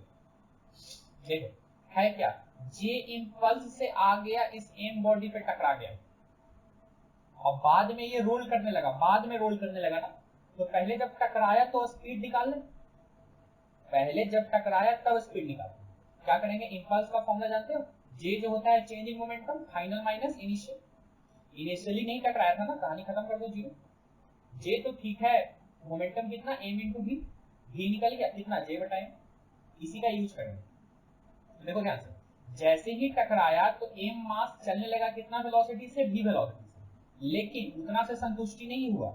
Speaker 1: देखो है क्या? जे इंपल्स से आ गया, इस एम बॉडी पे टकरा गया, और बाद में ये रोल करने लगा। बाद में रोल करने लगा ना, तो पहले जब टकराया तो स्पीड निकाल ले। पहले जब टकराया तब स्पीड निकाल। क्या करेंगे? इंपल्स का फॉर्मूला जानते हो? जे जो होता है change in momentum, final minus initial. Initially नहीं टकराया था ना, कहानी खत्म कर दो, जीरो। जे तो ठीक है, मोमेंटम कितना? M into we. वी निकल गया कितना? जे बटा एम। इसी का यूज करेंगे। देखो ध्यान से, जैसे ही टकराया तो एम मास चलने लगा कितना वेलोसिटी से? वी वेलोसिटी से। लेकिन उतना से संतुष्टि नहीं हुआ,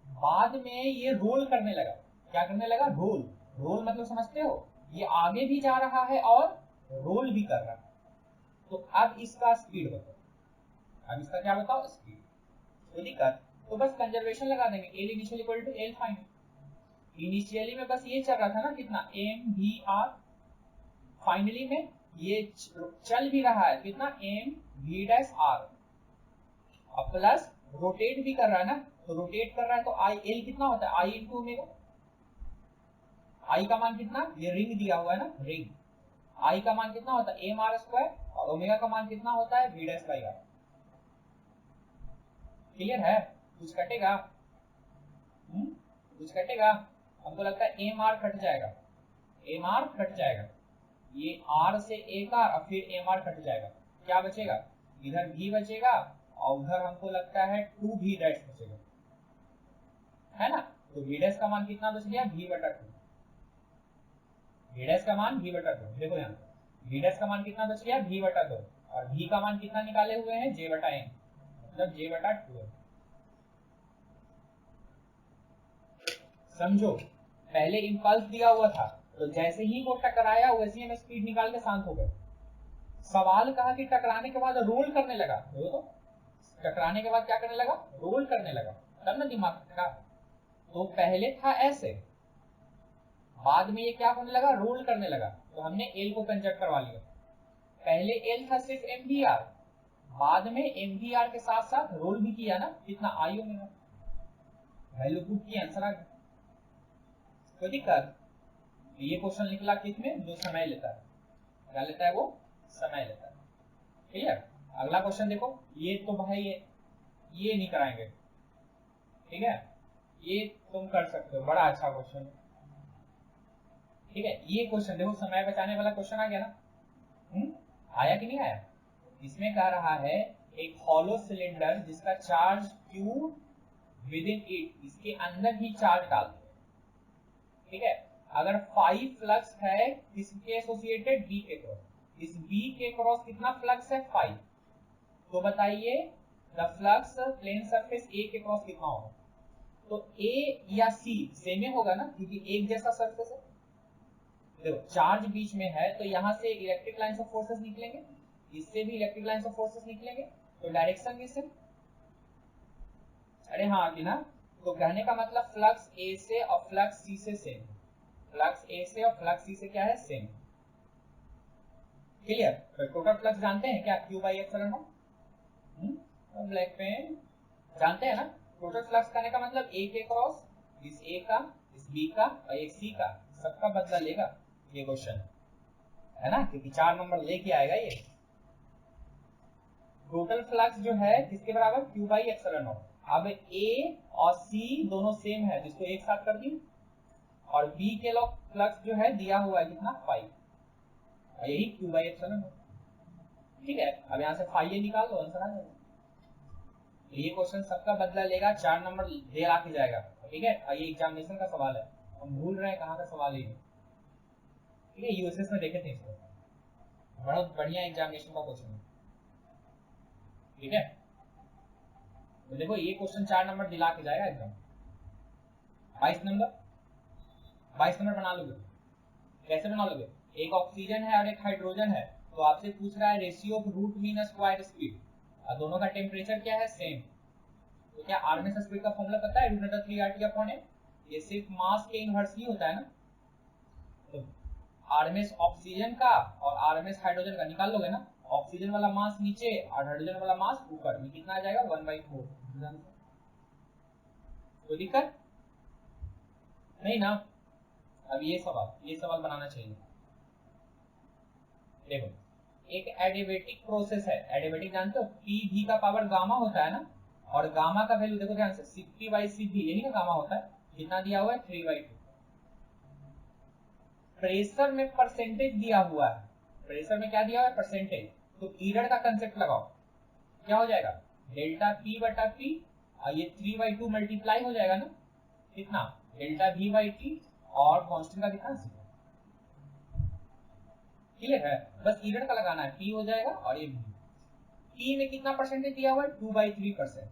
Speaker 1: बाद में ये रोल करने लगा। क्या करने लगा? रोल। रोल मतलब समझते हो? ये आगे भी जा रहा है और रोल भी कर रहा है। तो अब इसका स्पीड बताओ। अब इसका क्या बताओ? स्पीड। तो दिक्कत, तो बस कंजर्वेशन लगा देंगे। L initial equal to L final. Initially में बस ये चल रहा था ना, कितना? M we are. फाइनली में ये चल भी रहा है, कितना? एम वी डैश आर, और प्लस रोटेट भी कर रहा है ना। तो रोटेट कर रहा है तो आई एल कितना होता है? आई इंटू ओमेगा। आई का मान कितना? ये रिंग दिया हुआ है ना, रिंग। आई का मान कितना होता है? एम आर स्क्वायर, और ओमेगा का मान कितना होता है? V dash by r. Clear है? कुछ कटेगा? कुछ कटेगा? हमको लगता है एम आर कट जाएगा, एम आर कट जाएगा, ये आर से एक आर, और फिर एम आर कट जाएगा। क्या बचेगा? इधर भी बचेगा, और उधर हमको लगता है 2v डैश बचेगा, है ना। तो v डैश का मान कितना बच गया? v बटा 2। v डैश का मान v बटा 2। देखो यहाँ v डैश का मान कितना बच गया? v बटा 2, और v का मान कितना निकाले हुए हैं? j बटा n, मतलब j बटा 2। समझो, पहले इंपल्स दिया हुआ था, तो जैसे ही वो टकराया वैसे ही हम स्पीड निकाल के शांत हो गए। सवाल कहा कि टकराने के बाद रोल करने लगा। तो टकराने के बाद क्या करने लगा? रोल करने लगा, तब ना दिमाग खराब। तो पहले था ऐसे, बाद में ये क्या होने लगा, रोल करने लगा, तो हमने एल को कंजक्ट करवा लिया। पहले एल था सिर्फ एमवीआर, बाद में एमवीआर के साथ साथ रोल भी किया ना, कितना आयु में वैल्यू पुट की आंसर आ गया। कोई दिक्कत? ये क्वेश्चन निकला किसमें, जो समय लेता है, क्या लेता है वो, समय लेता है। क्लियर? अगला क्वेश्चन देखो, ये तो भाई ये नहीं कराएंगे, ठीक है, ये तुम कर सकते हो, बड़ा अच्छा क्वेश्चन है, ठीक है। ये क्वेश्चन देखो, समय बचाने वाला क्वेश्चन आ गया ना, आया कि नहीं आया? इसमें कह रहा है एक हॉलो सिलेंडर जिसका charge Q with in it, इसके अंदर ही चार्ज डाल दो, ठीक है। अगर 5 फ्लक्स है किसके एसोसिएटेड, B के क्रॉस, इस B के क्रॉस कितना फ्लक्स है, 5, तो बताइए the flux plane surface A के क्रॉस कितना होगा? तो A या C सेम ही होगा ना, क्योंकि एक जैसा सरफेस है। देखो चार्ज बीच में है, तो यहाँ से इलेक्ट्रिक लाइंस ऑफ फोर्सेस निकलेंगे, इससे भी इलेक्ट्रिक लाइंस ऑफ फोर्सेस निकलेंगे, तो डायरेक्शन भी सेम। अरे हाँ कि ना, तो कहने का मतलब फ्लक्स A से और फ्लक्स C से सेम, फ्लक्स A से और फ्लक्स C से क्या है, सेम। क्लियर? तो टोटल फ्लक्स जानते हैं क्या, Q by epsilon naught, black pen जानते हैं ना। टोटल फ्लक्स करने का मतलब A के क्रॉस, इस A का, इस B का और एक C का, सबका बदला लेगा ये क्वेश्चन, है ना, क्योंकि 4 नंबर लेके आएगा ये। टोटल फ्लक्स जो है किसके बराबर, Q बाई एप्सिलॉन नॉट। अब A और C दोनों सेम है, जिसको एक साथ कर दी, और B के लॉग फ्लक्स जो है दिया हुआ है कितना, 5, और यही Q बाई एप्सिलॉन नॉट, ठीक है। अब यहाँ से 5 ये निकाल दो, आंसर आ जाएगा। ये क्वेश्चन सबका बदला लेगा, 4 नंबर दे आके जाएगा, ठीक है। और ये एग्जामिनेशन का सवाल है, हम भूल रहे हैं कहाँ का सवाल है, ठीक है, यूएसएस में देखे थे इसको, बहुत बढ़िया एग्जामिनेशन का क्वेश्चन है, ठीक है। तो देखो ये क्वेश्चन 4 नंबर दिला के जाएगा एकदम। 22 नंबर बना लोगे, कैसे बना लोगे, एक ऑक्सीजन है और एक हाइड्रोजन है, तो आपसे पूछ रहा है ratio of root mean square speed, और दोनों का टेम्परेचर क्या है, सेम, तो क्या आरएमएस स्पीड का फॉर्मूला पता है, √3RT/m, ये सिर्फ मास के इनवर्सली होता है ना, तो आरएमएस ऑक्सीजन का और आरएमएस हाइड्रोजन का निकाल लोगे ना, ऑक्सीजन वाला मास नीचे और हाइड्रोजन वाला मास ऊपर, में कितना आ जाएगा, 1/4। कोई दिक्कत नहीं ना? अब ये सवाल बनाना चाहिए। देखो एक एडिबेटिक प्रोसेस है, एडिबेटिक जानते हो, पी का पावर गामा होता है ना, और गामा का वैल्यू देखो ध्यान से, Cp/Cv, यही ना गामा होता है, कितना दिया हुआ है, 3/2। प्रेशर में परसेंटेज दिया हुआ है, प्रेशर में क्या दिया हुआ है, परसेंटेज, तो ईडर का कंसेप्ट लगाओ, क्या हो जाएगा, डेल्टा P/P, और ये 3/2 मल्टीप्लाई हो जाएगा ना, कितना, डेल्टा V/T, और कांस्टेंट का कितना, क्लियर है, बस ईडर का लगाना है, P हो जाएगा, और ये P में कितना परसेंटेज दिया हुआ है, 2/3%,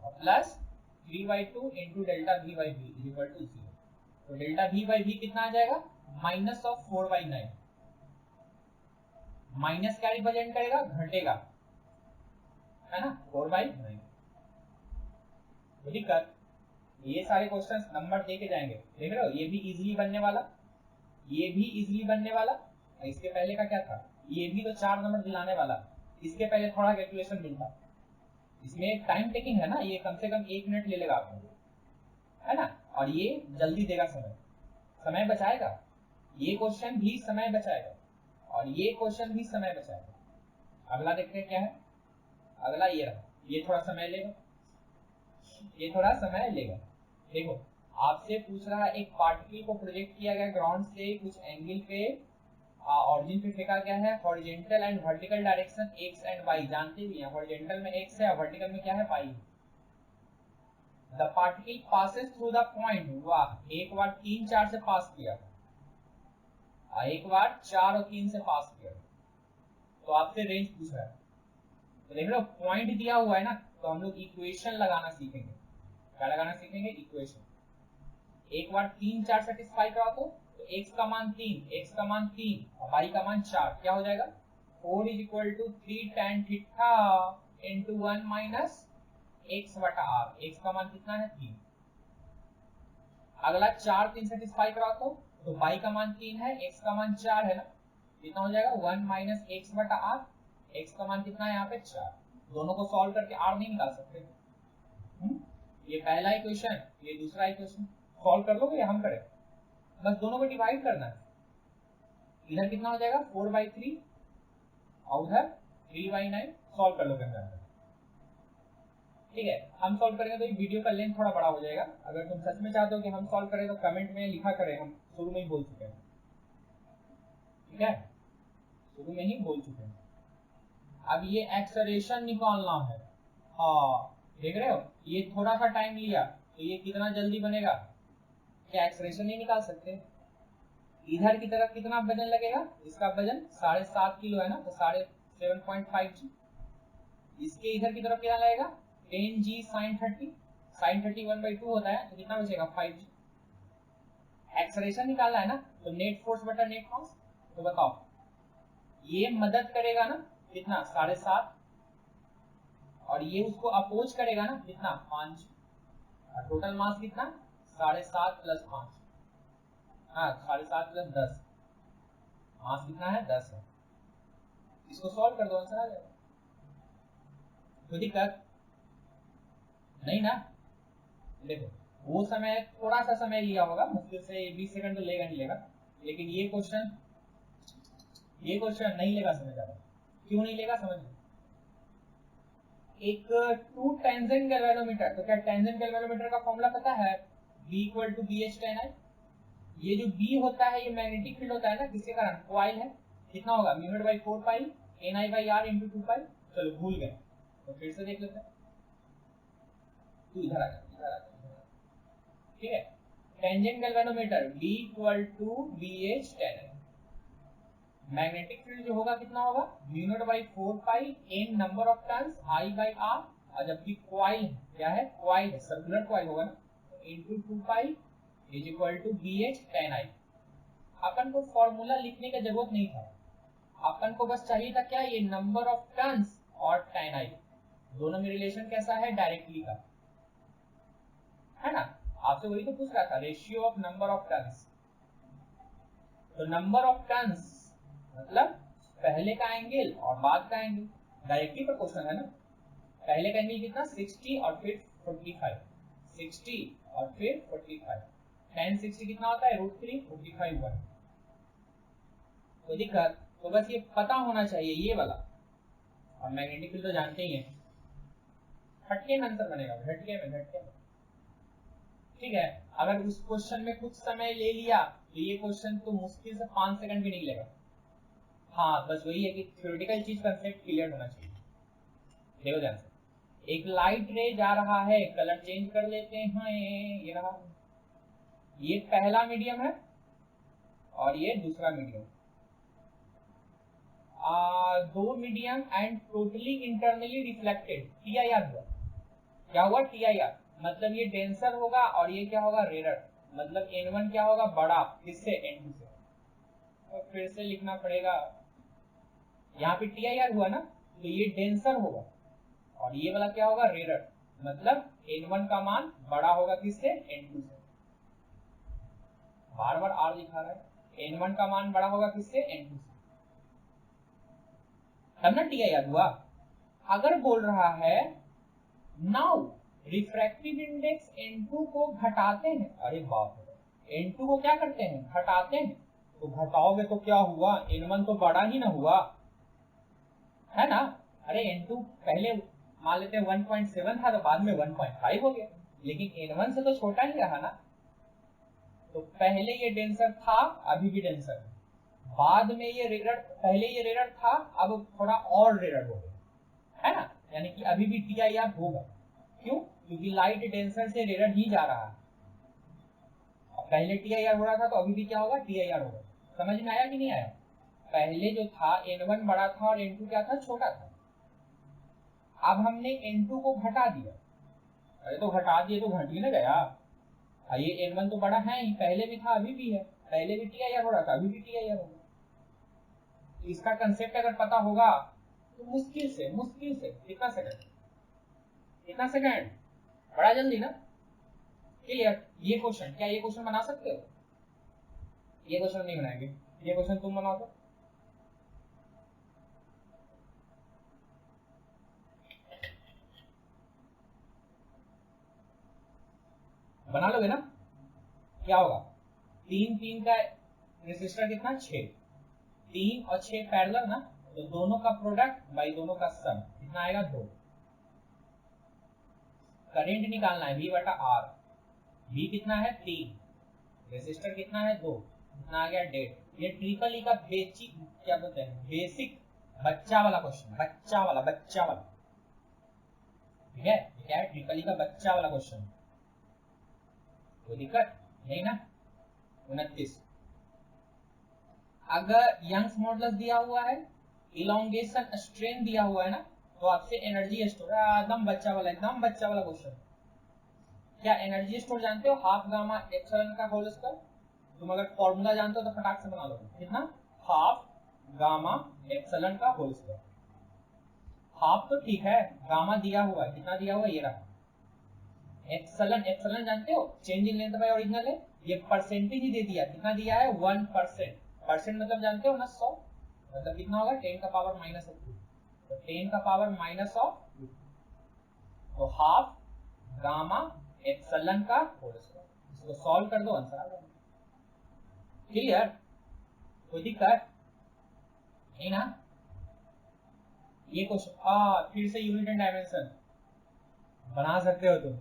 Speaker 1: और plus 3/2 into delta V/V equal to 0, तो डेल्टा V/V कितना आ जाएगा, -4/9, माइनस क्या रिप्रेजेंट करेगा, घटेगा, है ना, 4/9। दिक्कत, ये सारे क्वेश्चंस नंबर दे के जाएंगे, देख रहे हो, ये भी इजीली बनने वाला, ये भी इजीली बनने वाला, इसके पहले का क्या था, ये भी तो 4 नंबर दिलाने वाला, इसके पहले थोड़ा कैलकुलेशन मिलता, इसमें टाइम टेकिंग है ना, ये कम से कम 1 मिनट ले लेगा आपको, है ना, और ये जल्दी देगा, समय बचाएगा, ये क्वेश्चन भी समय बचाएगा, और ये क्वेश्चन भी समय बचाएगा। अगला देखते हैं क्या है, अगला ये रहा, ये थोड़ा समय लेगा, ये थोड़ा समय लेगा। देखो आपसे पूछ रहा है, एक पार्टिकल को प्रोजेक्ट किया गया ग्राउंड से कुछ एंगल पे, ऑरिजिन पे फेंका गया है, horizontal and vertical direction x and y जानते भी हैं, हॉरिजॉन्टल में x है और वर्टिकल में क्या है, y। The particle passes through the point, वाह, एक बार 3, 4 से पास किया, एक बार 4 और 3 से पास किया, तो आपसे रेंज पूछ रहा है, तो देख रहे हो पॉइंट दिया हुआ है ना, तो हम लोग इक्वेशन लगाना सीखेंगे, क्या लगाना सीखेंगे, इक्वेशन। एक बार 3, 4 सेटिस्फाई करा तो x का मान 3, x का मान 3 और y का मान 4, क्या हो जाएगा, 4 = 3 tan theta into 1 - x/r, x का मान कितना है, 3, अगला 4 3 सेटिस्फाई करा तो y का मान 3 है, x का मान 4 है ना, कितना हो जाएगा 1 माइनस एक्स बटा आर, x का मान कितना है यहाँ पे 4। दोनों को सॉल्व करके r नहीं निकाल सकते। ये पहला इक्वेशन, ये दूसरा इक्वेशन सॉल्व कर लोगे या हम करें? बस दोनों को डिवाइड करना है। इधर कितना हो जाएगा 4/3 और उधर 3/9, सॉल्व कर लोगे हम। ठीक है, हम सॉल्व करेंगे तो ये वीडियो का लेंथ थोड़ा बड़ा हो जाएगा। अगर तुम सच में चाहते हो कि हम सॉल्व करें तो कमेंट में लिखा करें, हम शुरू में ही बोल चुके हैं। ठीक है, शुरू में ही बोल चुके हैं। अब ये एक्सेलरेशन निकालना है। हाँ देख रहे हो, ये थोड़ा सा टाइम लिया तो ये कितना जल्दी बनेगा। क्या एक्सेलरेशन नहीं निकाल सकते? इधर की तरफ कितना वजन लगेगा, इसका वजन 7.5 किलो है ना, तो 7.5 जी। इसके इधर की तरफ क्या लगेगा 10 जी साइन 30, साइन 30 1/2 होता है, तो कितना बचेगा 5 जी। एक्सेलरेशन निकालना है ना, तो नेट फोर्स बटा नेट मास। तो बताओ ये मदद करेगा ना कितना 7.5, और ये उसको अपोज करेगा ना कितना 5, और टोटल मास कितना 7.5 प्लस 5, हाँ 7.5 प्लस 10, मास कितना है 10 है। इसको सॉल्व कर दो, आंसर आ जाएगा। कोई दिक्कत नहीं ना? देखो वो समय थोड़ा सा समय लिया होगा, मुश्किल से 20 सेकंड तो लेगा नहीं लेगा, लेकिन ये क्वेश्चन नहीं लेगा समझ आ रहा। क्यों नहीं लेगा समझ लो। एक 2 टेंजेंट गैल्वेनोमीटर, तो क्या टेंजेंट गैल्वेनोमीटर का फॉर्मूला पता है? B = BH tan I। ये जो B होता है ये मैग्नेटिक फील्ड होता है ना, किसके कारण, कॉइल है। कितना होगा μ/4 पाई NI/R × 2 पाई। चलो भूल गए तो फिर से देख लेते हैं। तू इधर आ जा, इधर आ जा। ठीक है, tangent galvanometer B = BH tan I। Magnetic field जो होगा कितना होगा μ/4 पाई n number of turns I/R, और जबकि कॉइल क्या है, कॉइल है, सर्कुलर कॉइल होगा ना, × 2 पाई = BH tan I। अपन को फॉर्मूला लिखने की जरूरत नहीं था, अपन को बस चाहिए था क्या, ये नंबर ऑफ टर्न्स और tan I दोनों में रिलेशन कैसा है, डायरेक्टली का है ना। आपसे वही तो पूछ रहा था, ratio of number of turns. तो नंबर ऑफ टर्न्स मतलब पहले का एंगल और बाद का एंगल, डायरेक्टली पर क्वेश्चन है ना। पहले का एंगल कितना 60 और फिर 45, 60 और फिर 45, tan 60 कितना होता है √3, 45 1। तो दिक्कत, तो बस ये पता होना चाहिए ये वाला, और मैग्नेटिक फील्ड तो जानते ही हैं। हटके में आंसर बनेगा, झटके में। ठीक है, अगर उस क्वेश्चन में कुछ समय ले लिया तो ये क्वेश्चन तो मुश्किल से 5 सेकंड भी नहीं लेगा। हाँ बस वही है कि थ्योरेटिकल चीज कंसेप्ट क्लियर होना चाहिए। देखो ध्यान से, एक लाइट रे जा रहा है, कलर चेंज कर लेते हैं, ये रहा, ये पहला मीडियम है और ये दूसरा मीडियम। दो medium and totally internally reflected, TIR हुआ। क्या हुआ TIR, मतलब ये डेंसर होगा और ये क्या होगा रेयर, मतलब N1 क्या होगा बड़ा, किससे N2 से। तो फिर से लिखना पड़ेगा, यहाँ पे TIR हुआ ना, तो ये डेंसर होगा और ये वाला क्या होगा रेयर, मतलब N1 का मान बड़ा होगा किससे, N2 से। बार बार R लिखा रहा है, N1 का मान बड़ा होगा किससे, N2 से, तब ना TIR हुआ। अगर बोल रहा है नाउ रिफ्रैक्टिव इंडेक्स N2 को घटाते हैं, अरे बाप रे, N2 को क्या करते हैं, घटाते हैं, तो घटाओगे तो क्या हुआ, N1 तो बड़ा ही ना हुआ, है ना। अरे N2 पहले मान लेते हैं 1.7 था, तो बाद में 1.5 हो गया, लेकिन N1 से तो छोटा ही रहा ना। तो पहले ये डेंसर था, अभी भी डेंसर है, बाद में ये रेयर, पहले ये रेयर था, अब थोड़ा और रेयर हो गया, है ना। यानी कि अभी भी TIR होगा, क्यों, क्योंकि लाइट डेंसर से रेयर ही जा रहा है। पहले TIR हो रहा था तो अभी भी क्या होगा, TIR होगा। समझ में आया कि नहीं आया? पहले जो था N1 बड़ा था और N2 क्या था, छोटा था। अब हमने N2 को घटा दिया, अरे तो घटा दिए तो घट ही ना गया, ये N1 तो बड़ा है ही, पहले भी था अभी भी है, पहले भी TIR हो रहा था अभी भी TIR होगा। तो इसका कंसेप्ट अगर पता होगा तो मुश्किल से कितना सेकंड, बड़ा जल्दी ना, क्लियर। ये क्वेश्चन, क्या ये क्वेश्चन बना सकते हो? ये क्वेश्चन नहीं बनाएंगे, ये क्वेश्चन तुम बनाओ तो। बना लोगे ना? क्या होगा? 3 का रेसिस्टर कितना? 6। 3 और 6 पैरेलल ना, तो दोनों का प्रोडक्ट बाई दोनों का सम कितना आएगा? 2। करंट निकालना है V बटा R। V कितना है? 3। रेसिस्टर कितना है? 2। कितना आ गया? 1.5। ये ट्रिपल ई का बेसिक, क्या बोलते हैं, बेसिक बच्चा वाला क्वेश्चन, बच्चा वाला। ठीक है, क्या है? ट्रिपल ई का बच्चा वाला क्वेश्चन। कोई दिक्कत नहीं ना? 29। अगर यंग्स मॉडुलस दिया हुआ है, इलोंगेशन स्ट्रेन दिया हुआ है ना, तो आपसे एनर्जी स्टोर, एकदम बच्चा वाला क्वेश्चन। क्या एनर्जी स्टोर जानते हो? हाफ गामा एप्सिलॉन का होल स्क्वायर। तुम अगर फॉर्मूला जानते हो तो फटाक से बना लो। कितना? हाफ गामा एप्सिलॉन का होल स्क्वायर। हाफ तो ठीक है, गामा दिया हुआ है, कितना दिया हुआ है? ये रहा। एप्सिलॉन जानते हो? Change in length bye original है। ये परसेंटेज ही दे दिया, कितना दिया है? 1%। परसेंट मतलब जानते हो ना? 100। मतलब कितना होगा? 10 का पावर माइनस ऑफ 2। तो 10 का पावर माइनस ऑफ 2, तो हाफ गामा एप्सिलॉन का होल स्क्वायर। इसको सॉल्व कर दो, आंसर आ जाएगा। क्लियर? कोई दिक्कत नहीं ना? ये क्वेश्चन फिर से यूनिट एंड डायमेंशन बना सकते हो तुम।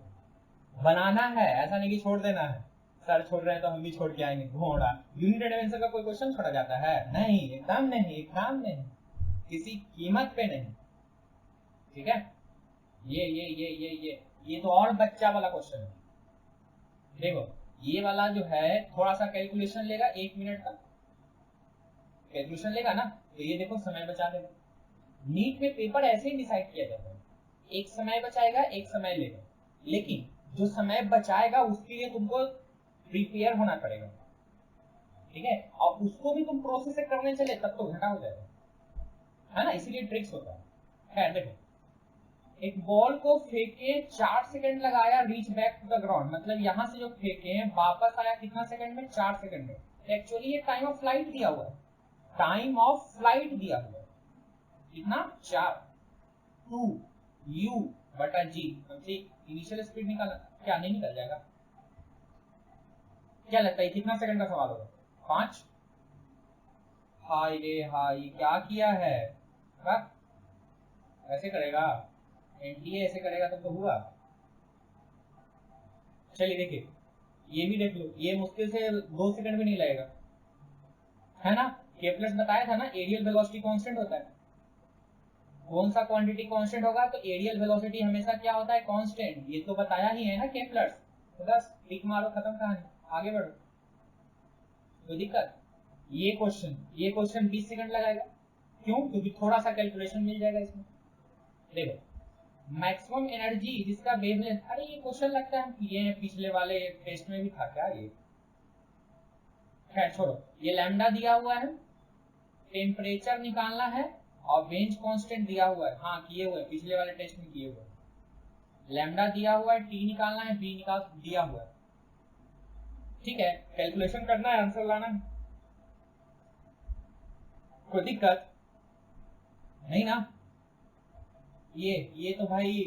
Speaker 1: बनाना है, ऐसा नहीं कि छोड़ देना है। सर छोड़ रहे हैं तो हम भी छोड़ के आएंगे घोड़ा। यूनिट एंड डायमेंशन का कोई क्वेश्चन छोड़ा जाता है? नहीं, एकदम नहीं, एकदम नहीं, किसी कीमत पे नहीं। ठीक है, ये तो और बच्चा वाला क्वेश्चन है। देखो, ये वाला जो है थोड़ा सा कैलकुलेशन लेगा, 1 मिनट का कैलकुलेशन लेगा ना, तो ये देखो समय बचा देगा। नीट में पेपर ऐसे ही डिसाइड किया जाता है, एक समय बचाएगा, एक समय लेगा। लेकिन जो समय बचाएगा उसके लिए तुमको प्रिपेयर होना पड़ेगा। ठीक है, और उसको भी तुम प्रोसेस से करने चले तब तो घंटा हो जाएगा, है ना? इसीलिए ट्रिक्स होता है। खैर देखो, एक बॉल को फेंके, 4 सेकंड लगाया, reach back to the ground, मतलब यहां से जो फेंके वापस आया कितना सेकंड में? 4 सेकंड में। एक्चुअली ये टाइम ऑफ फ्लाइट दिया हुआ है, टाइम ऑफ फ्लाइट दिया हुआ है कितना? 4। 2 u बटा g। हमसे इनिशियल स्पीड निकालना, क्या नहीं निकल जाएगा? क्या लगता है कितना सेकंड का सवाल होगा? 5। हाय रे हाय, क्या किया है? ऐसे करेगा? एनटीए ऐसे करेगा तो हुआ। चलिए देखिए, ये भी देख लो, ये मुश्किल से 2 सेकंड भी नहीं लगेगा, है ना? केप्लर्स बताया था ना, एरियल वेलोसिटी कांस्टेंट होता है। कौन सा क्वांटिटी कांस्टेंट होगा? तो एरियल वेलोसिटी हमेशा क्या होता है? कांस्टेंट। ये तो बताया ही है ना केप्लर्स। तो बस टिक मारो, खत्म कहानी, आगे बढ़ो। कोई दिक्कत? ये क्वेश्चन 20 सेकंड लगाएगा। क्यों? क्योंकि थोड़ा सा कैलकुलेशन मिल जाएगा इसमें। देखो, मैक्सिमम एनर्जी जिसका वेवलेंथ, अरे ये क्वेश्चन लगता है हम किए हैं, पिछले वाले टेस्ट में भी था क्या ये? खैर छोड़ो, ये लैम्डा दिया हुआ है, टेम्परेचर निकालना है, और बेंच कांस्टेंट दिया हुआ है। हाँ किए हुए, पिछले वाले टेस्ट में किए हुए। लैम्डा दिया हुआ है, टी निकालना है, बी निकाल दिया हुआ है। ठीक है, कैलकुलेशन करना है, आंसर लाना है। कोई दिक्कत नहीं ना? ये तो भाई,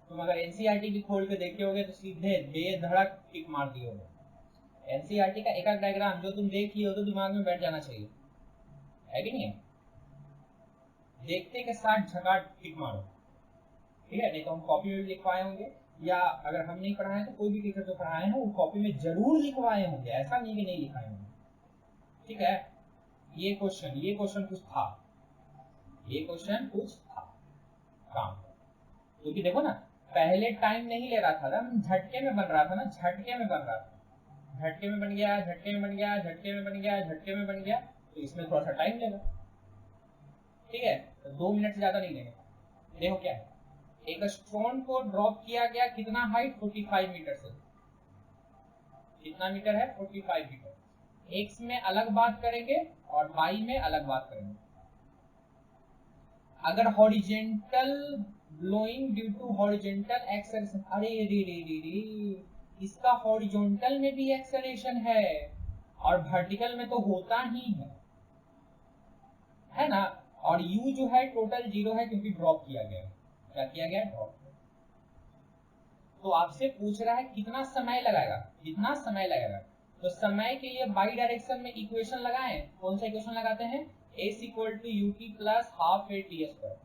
Speaker 1: तुम अगर एनसीईआरटी की खोल के देखे होगे तो सीधे बेधड़क टिक मार दिए होगे। एनसीईआरटी का एक डायग्राम जो तुम देख लिए हो तो दिमाग में बैठ जाना चाहिए, है कि नहीं है? देखते के साथ झकाट टिक मारो। ठीक है, नहीं तो हम कॉपी में भी लिखवाए होंगे, या अगर हम नहीं पढ़ाए तो कोई भी टीचर जो पढ़ाए हैं वो कॉपी में जरूर लिखवाए होंगे, ऐसा नहीं कि नहीं लिखाए होंगे। ठीक है, ये क्वेश्चन कुछ था, ये क्वेश्चन कुछ था काम। क्योंकि देखो ना, पहले टाइम नहीं ले रहा था ना, झटके में बन रहा था ना, झटके में बन रहा था, झटके में बन गया, झटके में बन गया, झटके में बन गया, झटके में बन गया, तो इसमें थोड़ा सा टाइम लेगा। ठीक है, तो 2 मिनट से ज्यादा नहीं लेगा। देखो क्या है, एक स्टोन को ड्रॉप किया गया, कितना हाइट? 45 मीटर से। कितना मीटर है? 45 मीटर। एक्स में अलग बात करेंगे और वाई में अलग बात करेंगे। अगर horizontal blowing due to horizontal acceleration, अरे रे रे रे रे, इसका हॉरिजॉन्टल में भी एक्सेलरेशन है और वर्टिकल में तो होता ही है ना। और u जो है टोटल 0 है क्योंकि ड्रॉप किया गया है। क्या किया गया? ड्रॉप। तो आपसे पूछ रहा है कितना समय लगाएगा, कितना समय लगेगा। तो समय के लिए बाई डायरेक्शन में इक्वेशन लगाएं। कौन सा इक्वेशन लगाते हैं? s equal to u t plus half a t square.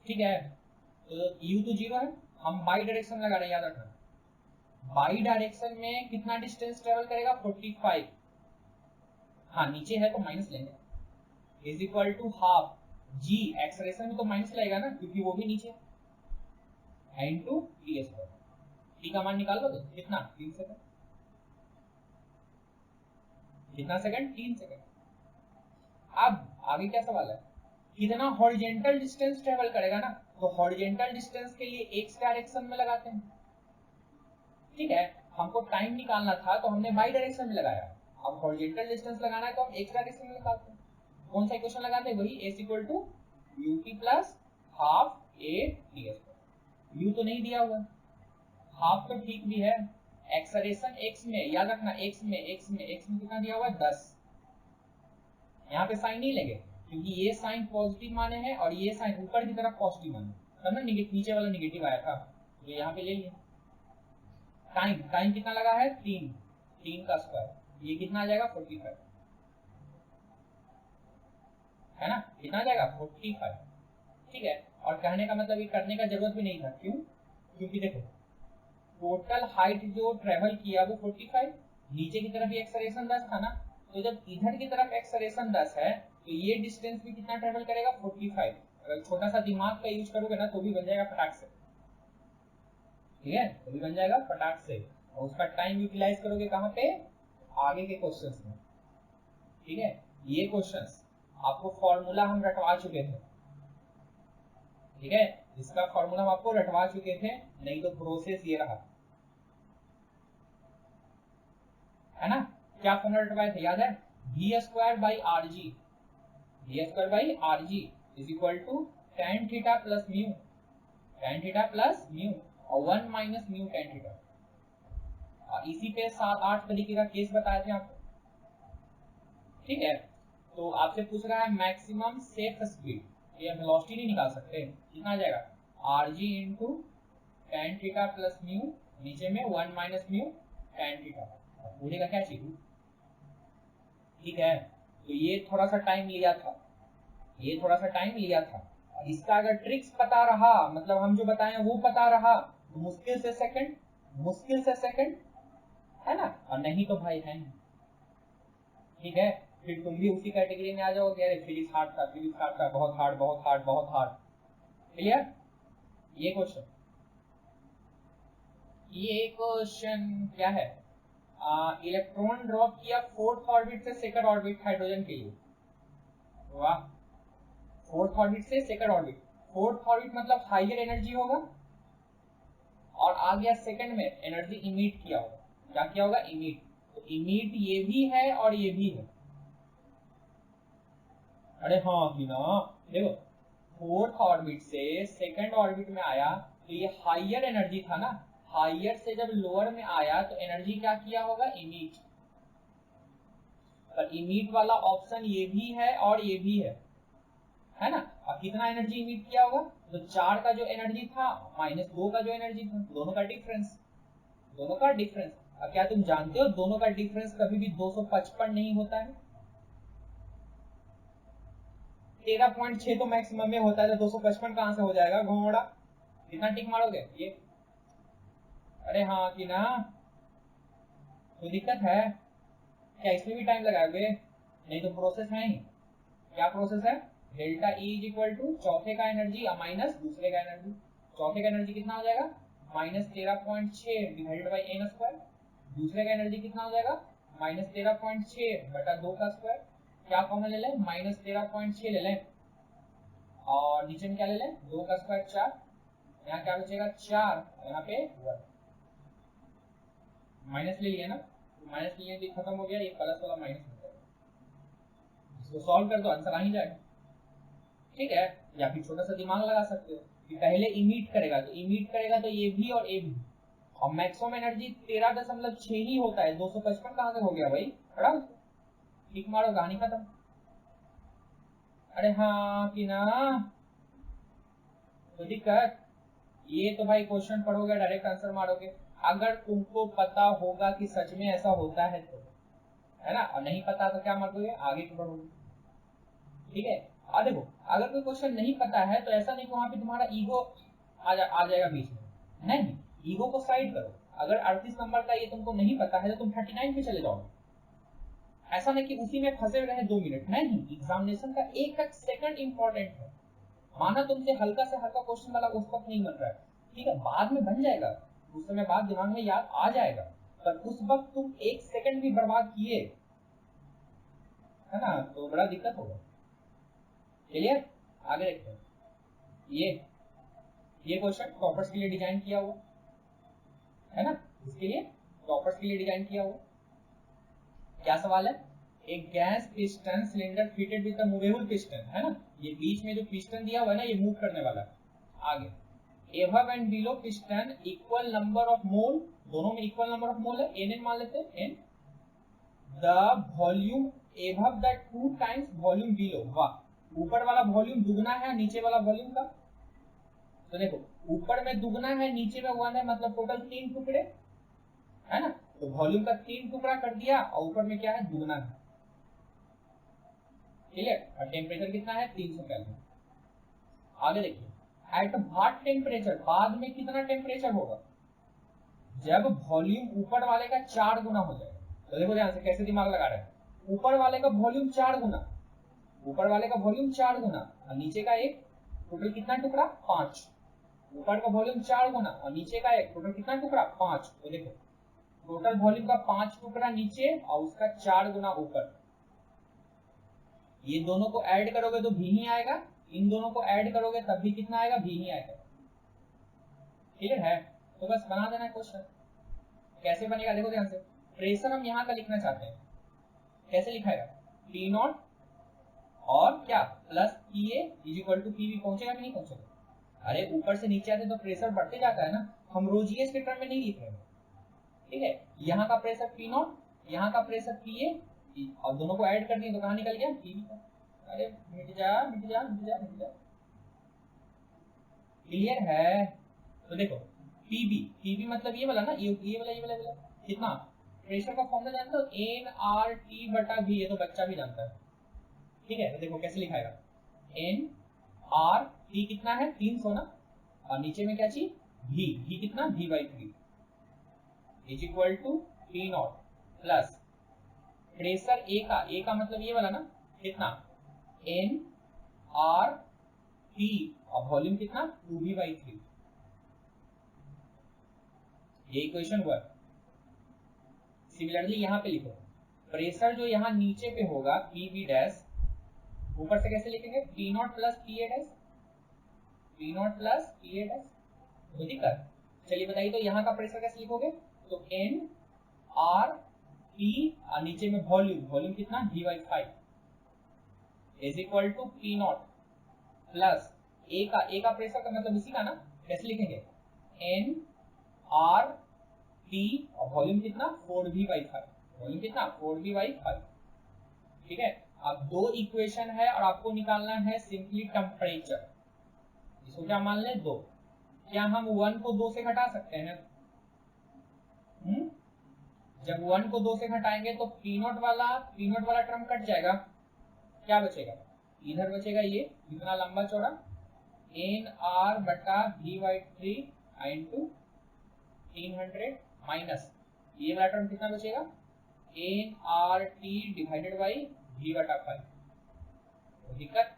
Speaker 1: ठीक है, तो u तो 0 है, हम बाई डायरेक्शन लगा रहे हैं, याद रखना। बाई डायरेक्शन में कितना डिस्टेंस ट्रेवल करेगा? 45। हाँ नीचे है तो माइनस लेंगे। Is equal to half g, acceleration में तो माइनस लगेगा ना क्योंकि वो भी नीचे है, इनटू टी स्क्वायर। टी का मान निकाल लोगे कितना? 3 सेकंड। कितना सेकंड? 3 सेकंड। अब आगे क्या सवाल है? कितना हॉरिजॉन्टल डिस्टेंस ट्रेवल करेगा ना, तो हॉरिजॉन्टल डिस्टेंस के लिए एक्स डायरेक्शन में लगाते हैं। ठीक है, हमको टाइम निकालना था तो हमने बाई डायरेक्शन में लगाया। अब हॉरिजॉन्टल डिस्टेंस लगाना है तो हम एक्स डायरेक्शन में निकालते हैं। कौन सा इक्वेशन लगाते हैं? वही s equal to u t plus half a t square. U तो नहीं दिया हुआ, हाफ तो ठीक भी है। एक्सेलरेशन x में, याद रखना x में कितना दिया हुआ है? 10। यहाँ पे साइन नहीं लगे क्योंकि ये साइन पॉजिटिव माने हैं और ये साइन ऊपर की तरफ पॉजिटिव माने, तब ना नीचे वाला नेगेटिव आया था, तो यहाँ पे ले लिया। टाइम कितना लगा है? 3 का स्क्वायर, ये कितना आ जाएगा? 45 है ना। कितना आ जाएगा? 45। ठीक है, और कहने का मतलब ये करने का जरूरत भी नहीं था। क्यों? क्योंकि देखो टोटल हाइट जो ट्रेवल किया वो 45, नीचे की तरफ एक्सेलरेशन 10 था ना, तो जब इधर की तरफ एक्सेलरेशन 10 है तो ये डिस्टेंस भी कितना ट्रेवल करेगा? 45। अगर छोटा सा दिमाग का यूज करोगे ना तो भी बन जाएगा फटाक से। ठीक है, तो भी बन जाएगा फटाक से, और उसका टाइम यूटिलाइज करोगे कहाँ पे? आगे के क्वेश्चंस में। ठीक है, ये क्वेश्चंस आपको फॉर्मूला हम रटवा चुके थे। ठीक है, इसका फॉर्मूला हम आपको रटवा चुके थे, नहीं तो प्रोसेस ये रहा है ना। क्या फॉर्मूला रटवाए थे? याद है? v square by r g, v square by r g is equal to tan theta plus mu, tan theta plus mu और 1 माइनस म्यू tan थीटा। इसी पे 7-8 तरीके का केस बताए थे आपको। ठीक है, तो आपसे पूछ रहा है मैक्सिमम सेफ स्पीड, ये वेलोसिटी नहीं निकाल सकते, कितना आ जाएगा? R G into tan theta plus mu, नीचे में 1 माइनस म्यू tan थीटा, पूरे का क्या चाहिए? ठीक है, तो ये थोड़ा सा टाइम लिया था, ये थोड़ा सा टाइम लिया था। इसका अगर ट्रिक्स पता रहा, मतलब हम जो बताए वो पता रहा, तो मुश्किल से सेकंड है ना, और नहीं तो भाई है नहीं। ठीक है, फिर तुम भी उसी कैटेगरी में आ जाओगे, अरे फिजिक्स हार्ड था, बहुत हार्ड। क्लियर? ये क्वेश्चन क्या है? इलेक्ट्रॉन ड्रॉप किया 4th ऑर्बिट से 2nd ऑर्बिट हाइड्रोजन के लिए। वाह, 4th ऑर्बिट से 2nd ऑर्बिट। 4th ऑर्बिट मतलब हाइयर एनर्जी होगा, और आ गया 2nd में एनर्जी इमिट किया होगा। क्या किया होगा? इमिट। तो इमिट ये भी है और ये भी है। अरे हाँ कि ना, देखो 4th ऑर्बिट से 2nd ऑर्बिट में आया तो ये हाइयर एनर्जी था ना, हाइयर से जब लोअर में आया तो एनर्जी क्या किया होगा? इमिट। पर इमिट वाला ऑप्शन ये भी है और ये भी है ना। और कितना एनर्जी इमिट किया होगा? तो 4 का जो एनर्जी था माइनस 2 का जो एनर्जी था, दोनों का डिफरेंस। अब क्या तुम जानते हो दोनों का डिफरेंस कभी भी 255 नहीं होता है? 13.6 तो मैक्सिमम में होता है, तो 255 कहां से हो जाएगा घोड़ा? कितना टिक मारोगे ये? अरे हाँ कि ना, कोई दिक्कत है क्या? इसमें भी टाइम लगाओगे? नहीं तो प्रोसेस है ही। क्या प्रोसेस है? Delta E is equal to चौथे का एनर्जी माइनस दूसरे का एनर्जी। चौथे का एनर्जी कितना हो जाएगा? Minus 13.6 divided by n square. दूसरे का एनर्जी कितना हो जाएगा? माइनस 13.6 बटा 2 का स्क्वायर। क्या कॉमन ले लें? माइनस 13.6 ले लें, और नीचे में क्या ले लें? 2 का स्क्वायर 4। यहाँ क्या बचेगा? 4, यहाँ पे 1 माइनस ले लिया ना, तो माइनस लिए तो खत्म हो गया, ये प्लस वाला माइनस हो जाएगा। इसको सॉल्व कर दो, आंसर आ ही जाएगा। ठीक है, या फिर छोटा सा दिमाग लगा सकते हो कि पहले इमिट करेगा तो ये भी और ये भी, और मैक्सिमम एनर्जी 13.6 ही होता है, 255 कहां से हो गया भाई? पढ़ा उसको, टिक मारो, कहानी खत्म। अरे हाँ कि ना, तो दिक्कत ये तो भाई क्वेश्चन पढ़ोगे डायरेक्ट आंसर मारोगे, अगर तुमको पता होगा कि सच में ऐसा होता है तो, है ना, और नहीं पता तो क्या मारोगे, आगे की बढ़ोगे। ठीक है, और देखो अगर कोई क्वेश्चन नहीं पता है तो ऐसा नहीं कि वहां पे तुम्हारा ईगो आ जाएगा बीच में, नहीं, ईगो को साइड करो। अगर 38 नंबर का ये तुमको नहीं पता है तो तुम 39 पे चले जाओगे, ऐसा नहीं कि उसी में फंसे रहे 2 मिनट, नहीं, एग्जामिनेशन का एक एक सेकंड इंपॉर्टेंट है। माना तुमसे हल्का से हल्का क्वेश्चन वाला उस वक्त नहीं बन रहा है, ठीक है, बाद में बन जाएगा, उस समय बाद दिमाग में याद आ जाएगा, पर उस वक्त तुम एक सेकंड भी बर्बाद किए, है ना, तो बड़ा दिक्कत होगा। क्लियर? आगे देखते हैं। ये क्वेश्चन टॉपर्स के लिए डिजाइन किया हुआ है ना, इसके लिए टॉपर्स के लिए डिजाइन किया हुआ। क्या सवाल है? एक gas piston cylinder fitted with a movable piston, है ना, ये बीच में जो पिस्टन दिया हुआ है ना, ये मूव करने वाला है आगे। Above and below piston equal number of mole, दोनों में इक्वल नंबर ऑफ मोल है, एन मान लेते हैं n. The volume above the 2 times volume below, वाह, ऊपर वाला वॉल्यूम दुगना है नीचे वाला वॉल्यूम का, तो देखो ऊपर में दुगना है नीचे में 1 है, मतलब टोटल 3 टुकड़े, है ना, तो वॉल्यूम का 3 टुकड़ा कर दिया और ऊपर में क्या है, दुगना है। क्लियर? और टेम्परेचर कितना है, 300 केल्विन। आगे देखिए, एट व्हाट टेम्परेचर, बाद में कितना टेम्परेचर होगा जब वॉल्यूम ऊपर वाले का 4 गुना हो जाए। तो देखो ध्यान से कैसे दिमाग लगा रहे हैं, ऊपर वाले का वॉल्यूम 4 गुना, ऊपर वाले का वॉल्यूम 4 गुना और नीचे का एक, टोटल कितना टुकड़ा, 5। ऊपर का वॉल्यूम 4 गुना और नीचे का एक, टोटल कितना टुकड़ा, 5। तो देखो टोटल वॉल्यूम का 5 टुकड़ा नीचे और उसका 4 गुना ऊपर, ये दोनों को ऐड करोगे तो भी ही आएगा, इन दोनों को ऐड करोगे तब भी कितना आएगा, भी ही आएगा। क्लियर है? तो बस बना देना क्वेश्चन। कैसे बनेगा देखो ध्यान से, प्रेशर हम यहाँ का लिखना चाहते हैं, कैसे लिखाएगा, पी नॉट और क्या plus P A is equal to P B, पहुंचेगा कि नहीं पहुंचेगा? अरे ऊपर से नीचे आते तो प्रेशर बढ़ते जाता है ना, हम रोजियस के टर्म में नहीं लिख रहे हैं, ठीक है, यहाँ का प्रेशर पी नॉट, यहाँ का प्रेशर पी ए, और दोनों को ऐड कर दिए तो कहाँ निकल गया, पी बी का। अरे मिट जा मिट जा मिट जा मिट जा। क्लियर है? तो देखो पीबी, पीबी मतलब ये वाला ना, ये वाला कितना, प्रेशर का फॉर्मूला जानते हो, एन आर टी बटा वी, ये तो बच्चा भी जानता है, ठीक है। तो देखो कैसे लिखाएगा, एन आर टी कितना है, 300 ना, और नीचे में क्या चीज, भी कितना, भी by 3 is equal to P naught plus pressure A का मतलब ये वाला ना, कितना, एन आर टी, और वॉल्यूम कितना, 2v/3। ये इक्वेशन 1। सिमिलरली यहाँ पे लिखो, प्रेशर जो यहाँ नीचे पे होगा पी बी डैश, ऊपर से कैसे लिखेंगे, पी नॉट प्लस पी ए dash, P naught plus P ए डैश। तो दिक्कत, चलिए बताइए, तो यहाँ का प्रेशर कैसे लिखोगे, तो एन आर टी और नीचे में वॉल्यूम, वॉल्यूम कितना, v/5 is equal to P naught plus A का प्रेशर का मतलब इसी का ना, कैसे लिखेंगे, एन आर टी और वॉल्यूम कितना, 4v/5, वॉल्यूम कितना, 4v/5। ठीक है, अब 2 इक्वेशन है और आपको निकालना है सिंपली टेम्परेचर, इसको क्या मान लें, 2। क्या हम 1 को 2 से घटा सकते हैं? जब 1 को 2 से घटाएंगे तो पी नॉट वाला टर्म कट जाएगा, क्या बचेगा, इधर बचेगा ये इतना लंबा चौड़ा एन आर बटा v/3 इंटू 300 माइनस ये वाला टर्म कितना बचेगा, N R T divided by v/5। दिक्कत,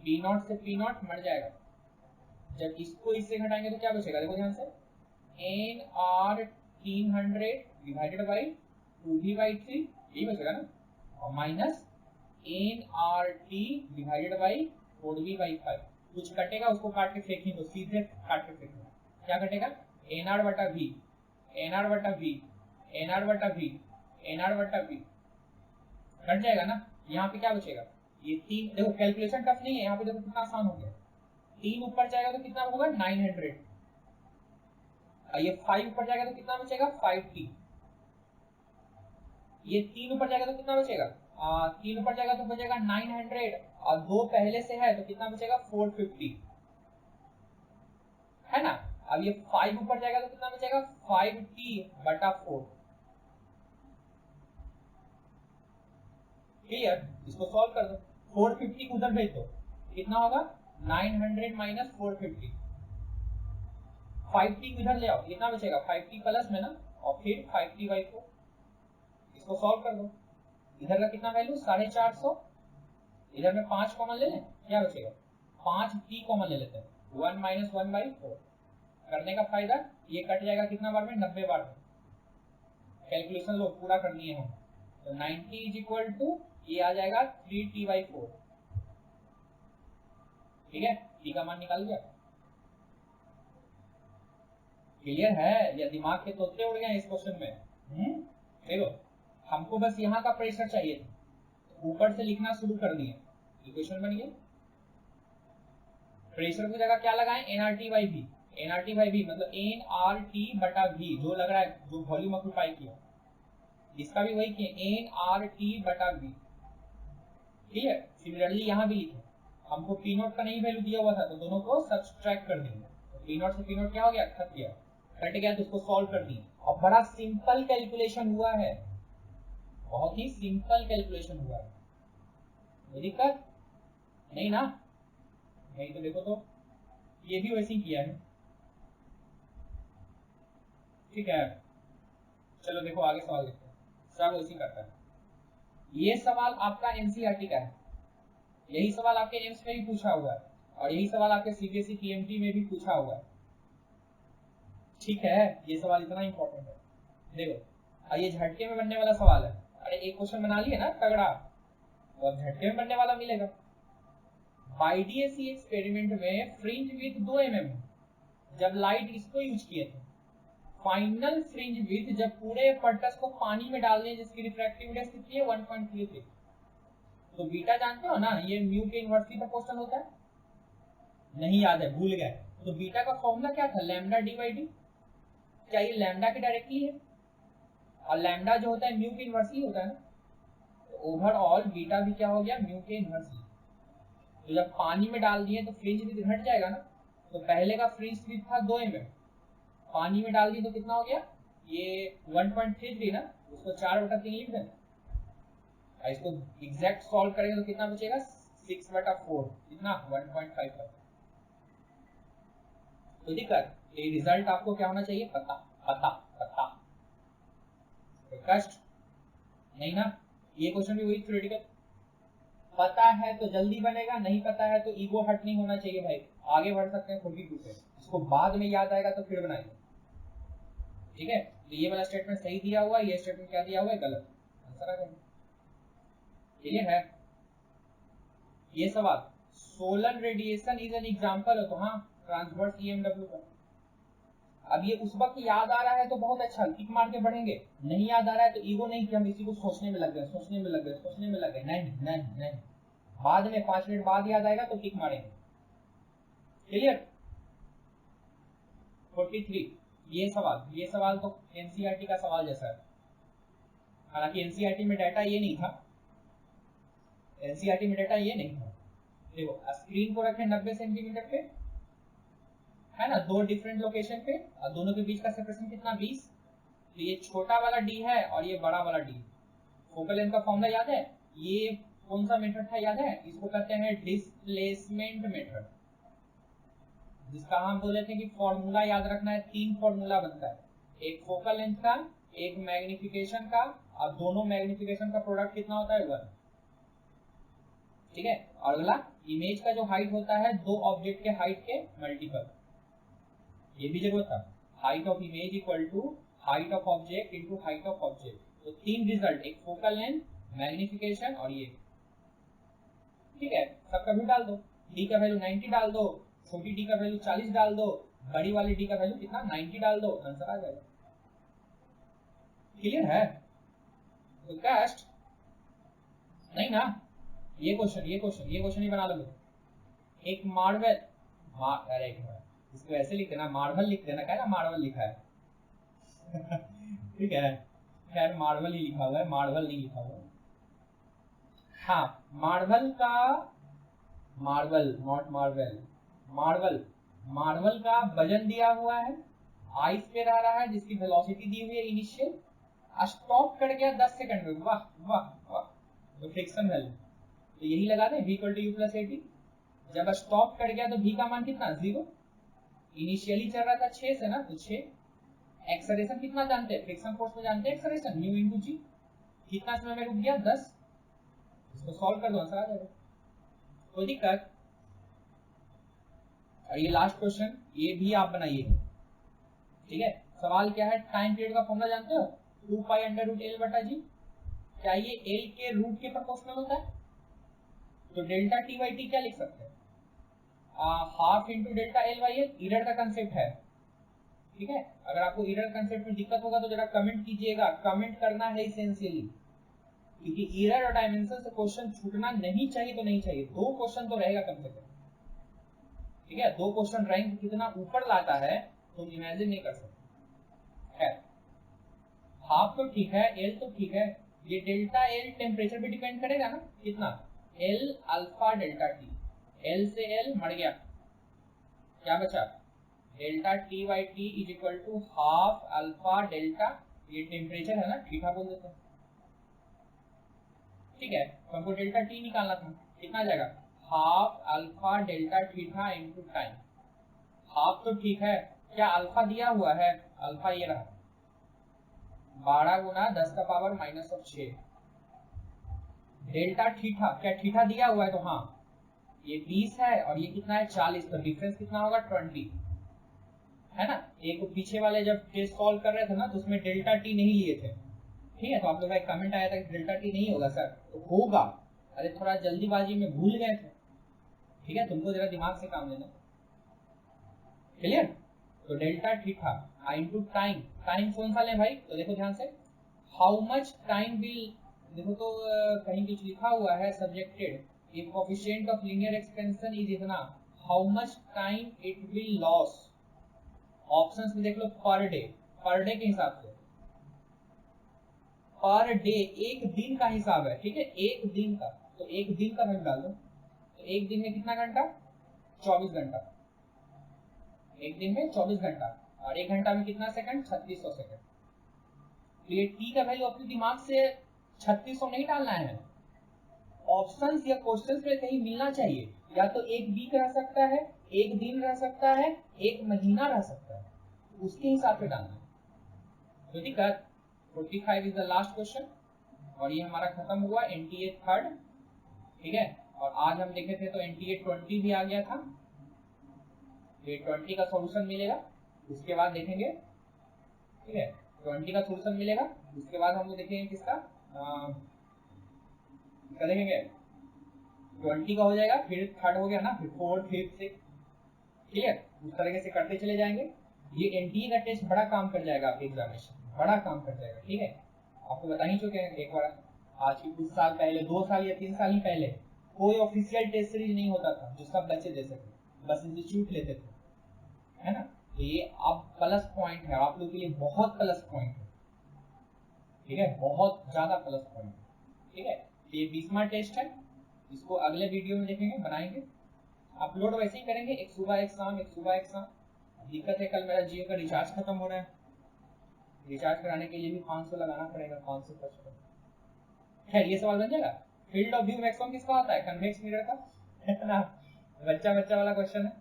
Speaker 1: पी नॉट से पी नॉट मर जाएगा, जब इसको इससे घटाएंगे तो क्या बचेगा, देखो ध्यान से, N R 300 divided by 2v/3, यही बचेगा ना, और minus N R T divided by 4v/5। कुछ कटेगा उसको काट के फेंकेंगे, तो सीधे काट के फेंकेंगे, क्या कटेगा, एन आर बटा वी, एन आर बटा वी, एन आर बटा वी, एन आर बटा वी, कट जाएगा ना। यहाँ पे क्या बचेगा, ये 3, देखो कैलकुलेशन टफ नहीं है, यहाँ पे देखो कितना आसान हो गया, 3 ऊपर जाएगा तो कितना होगा, 900, ये 5 ऊपर जाएगा तो कितना बचेगा 5t। ये 3 ऊपर जाएगा तो कितना बचेगा 3 ऊपर जाएगा तो बचेगा 900 और 2 पहले से है तो कितना बचेगा 450 है ना। अब ये 5 ऊपर जाएगा तो कितना बचेगा 5t बटा 4। क्लियर। इसको सॉल्व कर दो, 450 को उधर भेज दो, कितना होगा 900 माइनस 450। 5t को इधर ले आओ, कितना बचेगा 5t प्लस में ना, और फिर 5t बाई 4। इसको सॉल्व कर दो, इधर का कितना वैल्यू 450, इधर में 5 कॉमन ले लें, क्या बचेगा 5t कॉमन ले लेते हैं, 1 माइनस 1 बाई 4। करने का फायदा ये कट जाएगा कितना बार में 90 बार में। कैलकुलेशन लो पूरा करनी है हम, तो 90 इज इक्वल टू ये आ जाएगा 3t बाई 4। ठीक है, t का मान निकाल दिया। क्लियर है या दिमाग के तोते उड़ गए इस क्वेश्चन में। देखो हमको बस यहाँ का प्रेशर चाहिए था, तो ऊपर से लिखना शुरू कर दिए, इक्वेशन बन गया। प्रेशर की जगह क्या लगाएं nRT by v। nRT by v मतलब nRT बटा v, जो लग रहा है जो वॉल्यूम ऑक्यूपाई किया, इसका भी वही किया nRT बटा v। ठीक है, सिमिलरली यहाँ भी लिखे, हमको पी नोट का नहीं वैल्यू दिया हुआ था तो दोनों को सब्सट्रैक्ट कर देंगे, तो पी नोट से पी नोट क्या हो गया कट गया, कट गया तो उसको सॉल्व कर दिए। और बड़ा सिंपल कैलकुलेशन हुआ है, बहुत ही सिंपल कैलकुलेशन हुआ है, कोई दिक्कत नहीं ना। नहीं तो देखो तो ये भी वैसे ही किया है। ठीक है, चलो देखो आगे सवाल देखते हैं, सब वैसे ही करता है। ये सवाल आपका एनसीईआरटी का है, यही सवाल आपके एम्स में भी पूछा हुआ है और यही सवाल आपके सीबीएसई पीएमटी में भी पूछा हुआ है। ठीक है, ये सवाल इतना इंपॉर्टेंट है। देखो ये झटके में बनने वाला सवाल है, अरे एक क्वेश्चन बना लिए ना तगड़ा, तो अब झटके में बनने वाला मिलेगा। बाईडीएसी एक्सपेरिमेंट में फ्रिंज विड्थ 2 mm जब लाइट इसको यूज किए थे, फाइनल फ्रिंज विड्थ जब पूरे पर्टस को पानी में डाल दें जिसकी रिफ्रैक्टिव इंडेक्स कितनी है 1.33। तो बीटा जानते हो ना, ये म्यू के इनवर्सली पर क्वेश्चन होता है, नहीं याद है भूल गए, तो बीटा का फॉर्मूला क्या था लैम्डा डी बाई डी। क्या ये लैम्डा के डायरेक्टली है, और लैम्डा जो होता है म्यू के इनवर्सली होता है ना, तो ओवरऑल बीटा भी क्या हो गया म्यू के इनवर्सली। तो जब पानी में डाल दिए तो फ्रिंज विड्थ घट जाएगा ना, तो पहले का फ्रिंज विड्थ था 2 mm, पानी में डाल दिए तो कितना हो गया ये 1.33 ना, उसको 4/3 लिख देना। इसको एग्जैक्ट सॉल्व करेंगे तो कितना बचेगा 6/4, कितना 1.5। तो दिक्कत ये रिजल्ट आपको क्या होना चाहिए पता पता पता, कष्ट नहीं ना। ये क्वेश्चन भी वही थ्योरेटिकल, पता है तो जल्दी बनेगा, नहीं पता है तो ईगो हट नहीं होना चाहिए भाई, आगे बढ़ सकते हैं 42 पे, इसको बाद में याद आएगा तो फिर बनाएंगे। ठीक है, तो ये वाला स्टेटमेंट सही दिया हुआ है, ये स्टेटमेंट क्या दिया हुआ है गलत, आंसर आ जाएगा। क्लियर है। ये सवाल solar radiation is an example है, तो हाँ ट्रांसवर्स ईएमडब्ल्यू का। अब ये उस वक्त याद आ रहा है तो बहुत अच्छा, टिक मार के बढ़ेंगे, नहीं याद आ रहा है तो ईगो नहीं कि हम इसी को सोचने में लग गए सोचने में लग गए सोचने में लग गए, नहीं नहीं नहीं, बाद में 5 मिनट बाद याद आएगा तो टिक मारेंगे। क्लियर। 43 ये सवाल तो एनसीईआरटी का सवाल जैसा है, हालांकि एनसीईआरटी में डाटा ये नहीं था, एनसीईआरटी में डाटा ये नहीं था। देखो स्क्रीन को रखें 90 सेंटीमीटर पे, है ना, 2 डिफरेंट लोकेशन पे, और दोनों के बीच का सेपरेशन कितना 20। तो ये छोटा वाला डी है और ये बड़ा वाला डी। फोकल लेंथ का फॉर्मूला याद है, ये कौन सा मेथड था याद है, इसको कहते हैं डिस्प्लेसमेंट मेथड, जिसका हम बोले थे कि फॉर्मूला याद रखना है, 3 फॉर्मूला बनता है, एक फोकल लेंथ का, एक मैग्निफिकेशन का, और दोनों मैग्निफिकेशन का प्रोडक्ट कितना होता है 1। ठीक है, और अगला इमेज का जो हाइट होता है 2 ऑब्जेक्ट के हाइट के मल्टीपल, ये भी जरूरत था, height of image equal to height of object into height of object. तो 3 रिजल्ट, एक फोकल लेंथ, मैग्निफिकेशन और ये। ठीक है, सबका भी डाल दो, डी का वैल्यू 90 डाल दो, छोटी डी का वैल्यू 40 डाल दो, बड़ी वाली डी का वैल्यू कितना 90 डाल दो, आंसर आ जाएगा। क्लियर है। तो कास्ट नहीं ना, ये क्वेश्चन ही बना लोगे। एक मार्बल, अरे इसको ऐसे लिख देना, मार्बल लिख देना, क्या ना मार्बल लिखा है ठीक है, खैर मार्बल ही लिखा हुआ है, मार्बल नहीं लिखा हुआ है। हाँ, मार्बल का, marble not marble, marble, marble का वजन दिया हुआ है, आइस पे रह रहा है जिसकी वेलोसिटी दी हुई है इनिशियल, स्टॉप कर गया 10 सेकंड में, वाह वाह वाह, तो फ्रिक्शन वैल्यू तो यही लगा दे, v = u + at। जब स्टॉप कर गया तो v का मान कितना, 0, इनिशियली चल रहा था 6 से ना, तो 6। एक्सेलरेशन कितना जानते हैं, फ्रिक्शन फोर्स में जानते हैं एक्सेलरेशन, न्यू इनटू जी। कितना समय में रुक गया, 10। इसको सॉल्व कर दो, आंसर आ जाएगा, कोई दिक्कत। और ये लास्ट क्वेश्चन, ये भी आप बनाइए, ठीक है। सवाल क्या है, टाइम पीरियड का फॉर्मूला जानते हो, 2π√L/g। क्या ये L के रूट के प्रोपोर्शनल होता है? तो डेल्टा t/t क्या लिख सकते हैं, half into delta L/L, error का कंसेप्ट है, ठीक है। अगर आपको इरर कंसेप्ट में दिक्कत होगा तो जरा कमेंट कीजिएगा, कमेंट करना है इसेंशियली, क्योंकि इरर और डायमेंशन से क्वेश्चन छूटना नहीं चाहिए, तो नहीं चाहिए, 2 क्वेश्चन तो रहेगा कम से कम, ठीक है। 2 क्वेश्चन रैंक कितना ऊपर लाता है तुम इमेजिन नहीं कर सकते। खैर, हाफ तो ठीक है, एल तो ठीक है, ये डेल्टा एल टेम्परेचर पे डिपेंड करेगा ना, कितना, L alpha delta T, L से एल मर गया, क्या बचा, delta t/t = half alpha delta, ये टेम्परेचर है ना, थीटा बोल देते हैं, ठीक है। तो हमको डेल्टा टी निकालना था, कितना आ जाएगा, half alpha delta theta into time. Half तो ठीक है, क्या अल्फा दिया हुआ है, अल्फा ये रहा 12 × 10⁻⁻6। डेल्टा थीटा, क्या थीटा दिया हुआ है, तो हाँ ये 20 है और ये कितना है 40, तो डिफरेंस कितना होगा 20, है ना। एक पीछे वाले जब टेस्ट सॉल्व कर रहे थे ना, तो उसमें डेल्टा टी नहीं लिए थे, ठीक है। तो आप लोग का एक कमेंट आया था कि डेल्टा टी नहीं होगा सर, तो होगा, अरे थोड़ा जल्दीबाजी में भूल गए थे, ठीक है, तुमको जरा दिमाग से काम लेना, क्लियर। तो delta theta into time, time कौन सा ले भाई, तो देखो ध्यान से, हाउ मच टाइम विल, देखो तो कहीं कुछ लिखा हुआ है subjected, if coefficient of linear expansion is इतना, how much time it will lose, options में देख लो, पर डे, पर डे के हिसाब से, पर डे एक दिन का हिसाब है, ठीक है, एक दिन का, तो एक दिन का वैल्यू डाल दो, तो एक दिन में कितना घंटा, 24 घंटा, एक दिन में 24 घंटा, और एक घंटा में कितना सेकंड, 3600 सेकंड। तो ये टी का वैल्यू अपने दिमाग से 3600 नहीं डालना है, ऑप्शंस या क्वेश्चंस में कहीं मिलना चाहिए, या तो एक वीक रह सकता है, एक दिन रह सकता है, एक महीना रह सकता है, उसके हिसाब से डालना है। तो दिक्कत 45 इज द लास्ट क्वेश्चन, और ये हमारा खत्म हुआ NTA 3rd, ठीक है। और आज हम देखे थे तो NTA 20 भी आ गया था, ये 20 का सॉल्यूशन मिलेगा, उसके बाद देखेंगे, ठीक है, 20 का सॉल्यूशन मिलेगा, उसके बाद हम लोग देखेंगे किसका, देखेंगे 20 का हो जाएगा, फिर 3rd हो गया ना, फिर 4th 5th 6th, क्लियर, उस तरीके से करते चले जाएंगे। ये NTA का टेस्ट बड़ा काम कर जाएगा आपके एग्जामिनेशन, बड़ा काम कर जाएगा, ठीक है। आपको बता ही चुके हैं एक बार, आज की कुछ साल पहले, 2 साल या 3 साल ही पहले, कोई ऑफिशियल टेस्ट सीरीज नहीं होता था जो सब बच्चे दे सके, बस इंस्टीट्यूट लेते थे, है ना। तो ये अब प्लस पॉइंट है आप लोग के लिए, बहुत प्लस पॉइंट है, ठीक है, बहुत ज्यादा प्लस पॉइंट है, ठीक है। ये 20वां टेस्ट है, इसको अगले वीडियो में देखेंगे, बनाएंगे, अपलोड वैसे ही करेंगे, एक सुबह एक शाम, एक सुबह एक शाम। दिक्कत है कल मेरा जियो का रिचार्ज खत्म हो रहा है, रिचार्ज कराने के लिए भी 500 लगाना पड़ेगा, 555। खैर ये सवाल बन जाएगा, फील्ड ऑफ व्यू मैक्सिमम किसका होता है, कन्वेक्स मिरर का, है ना, बच्चा बच्चा वाला क्वेश्चन है,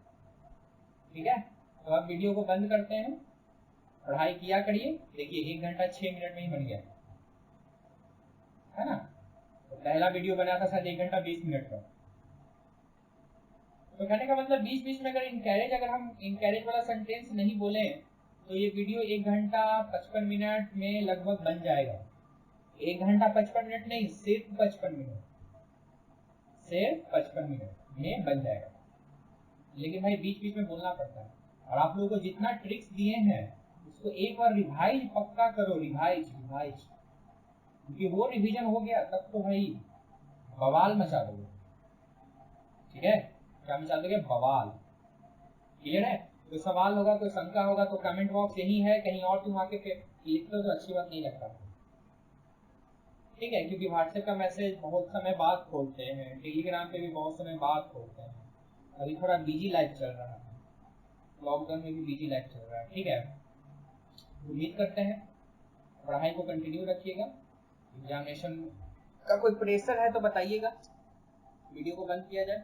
Speaker 1: ठीक है। तो अब वीडियो को बंद करते हैं, पढ़ाई किया करिए, देखिए 1 घंटा 6 मिनट में ही बन गया, है ना। तो पहला वीडियो बना था शायद 1 घंटा 20 मिनट का। तो कहने का मतलब बीच बीच में अगर इनकैरेज, अगर हम इनकैरेज वाला सेंटेंस नहीं बोले तो ये वीडियो 1 घंटा 55 मिनट में लगभग बन जाएगा। 1 घंटा 55 मिनट नहीं, सिर्फ 55 मिनट, सिर्फ 55 मिनट में बन जाएगा। लेकिन भाई बीच बीच में बोलना पड़ता है, और आप लोगों को जितना ट्रिक्स दिए हैं उसको एक बार रिवाइज पक्का करो, रिवाइज रिवाइज, क्योंकि वो रिवीजन हो गया तब तो भाई बवाल मचा दोगे, ठीक है, क्या मचा दोगे, बवाल, क्लियर है। कोई सवाल होगा, कोई शंका होगा तो कमेंट बॉक्स यही है, कहीं और तुम आके फिर लिख दो तो अच्छी बात नहीं लगता, ठीक है? क्योंकि व्हाट्सएप का मैसेज बहुत समय बाद खोलते हैं, टेलीग्राम पे भी बहुत समय बाद खोलते हैं। अभी थोड़ा बिजी लाइफ चल रहा है, लॉकडाउन में भी बिजी लाइफ चल रहा है, ठीक है? उम्मीद करते हैं पढ़ाई को कंटिन्यू रखिएगा। एग्जामिनेशन का कोई प्रेशर है तो बताइएगा, वीडियो को बंद किया जाए।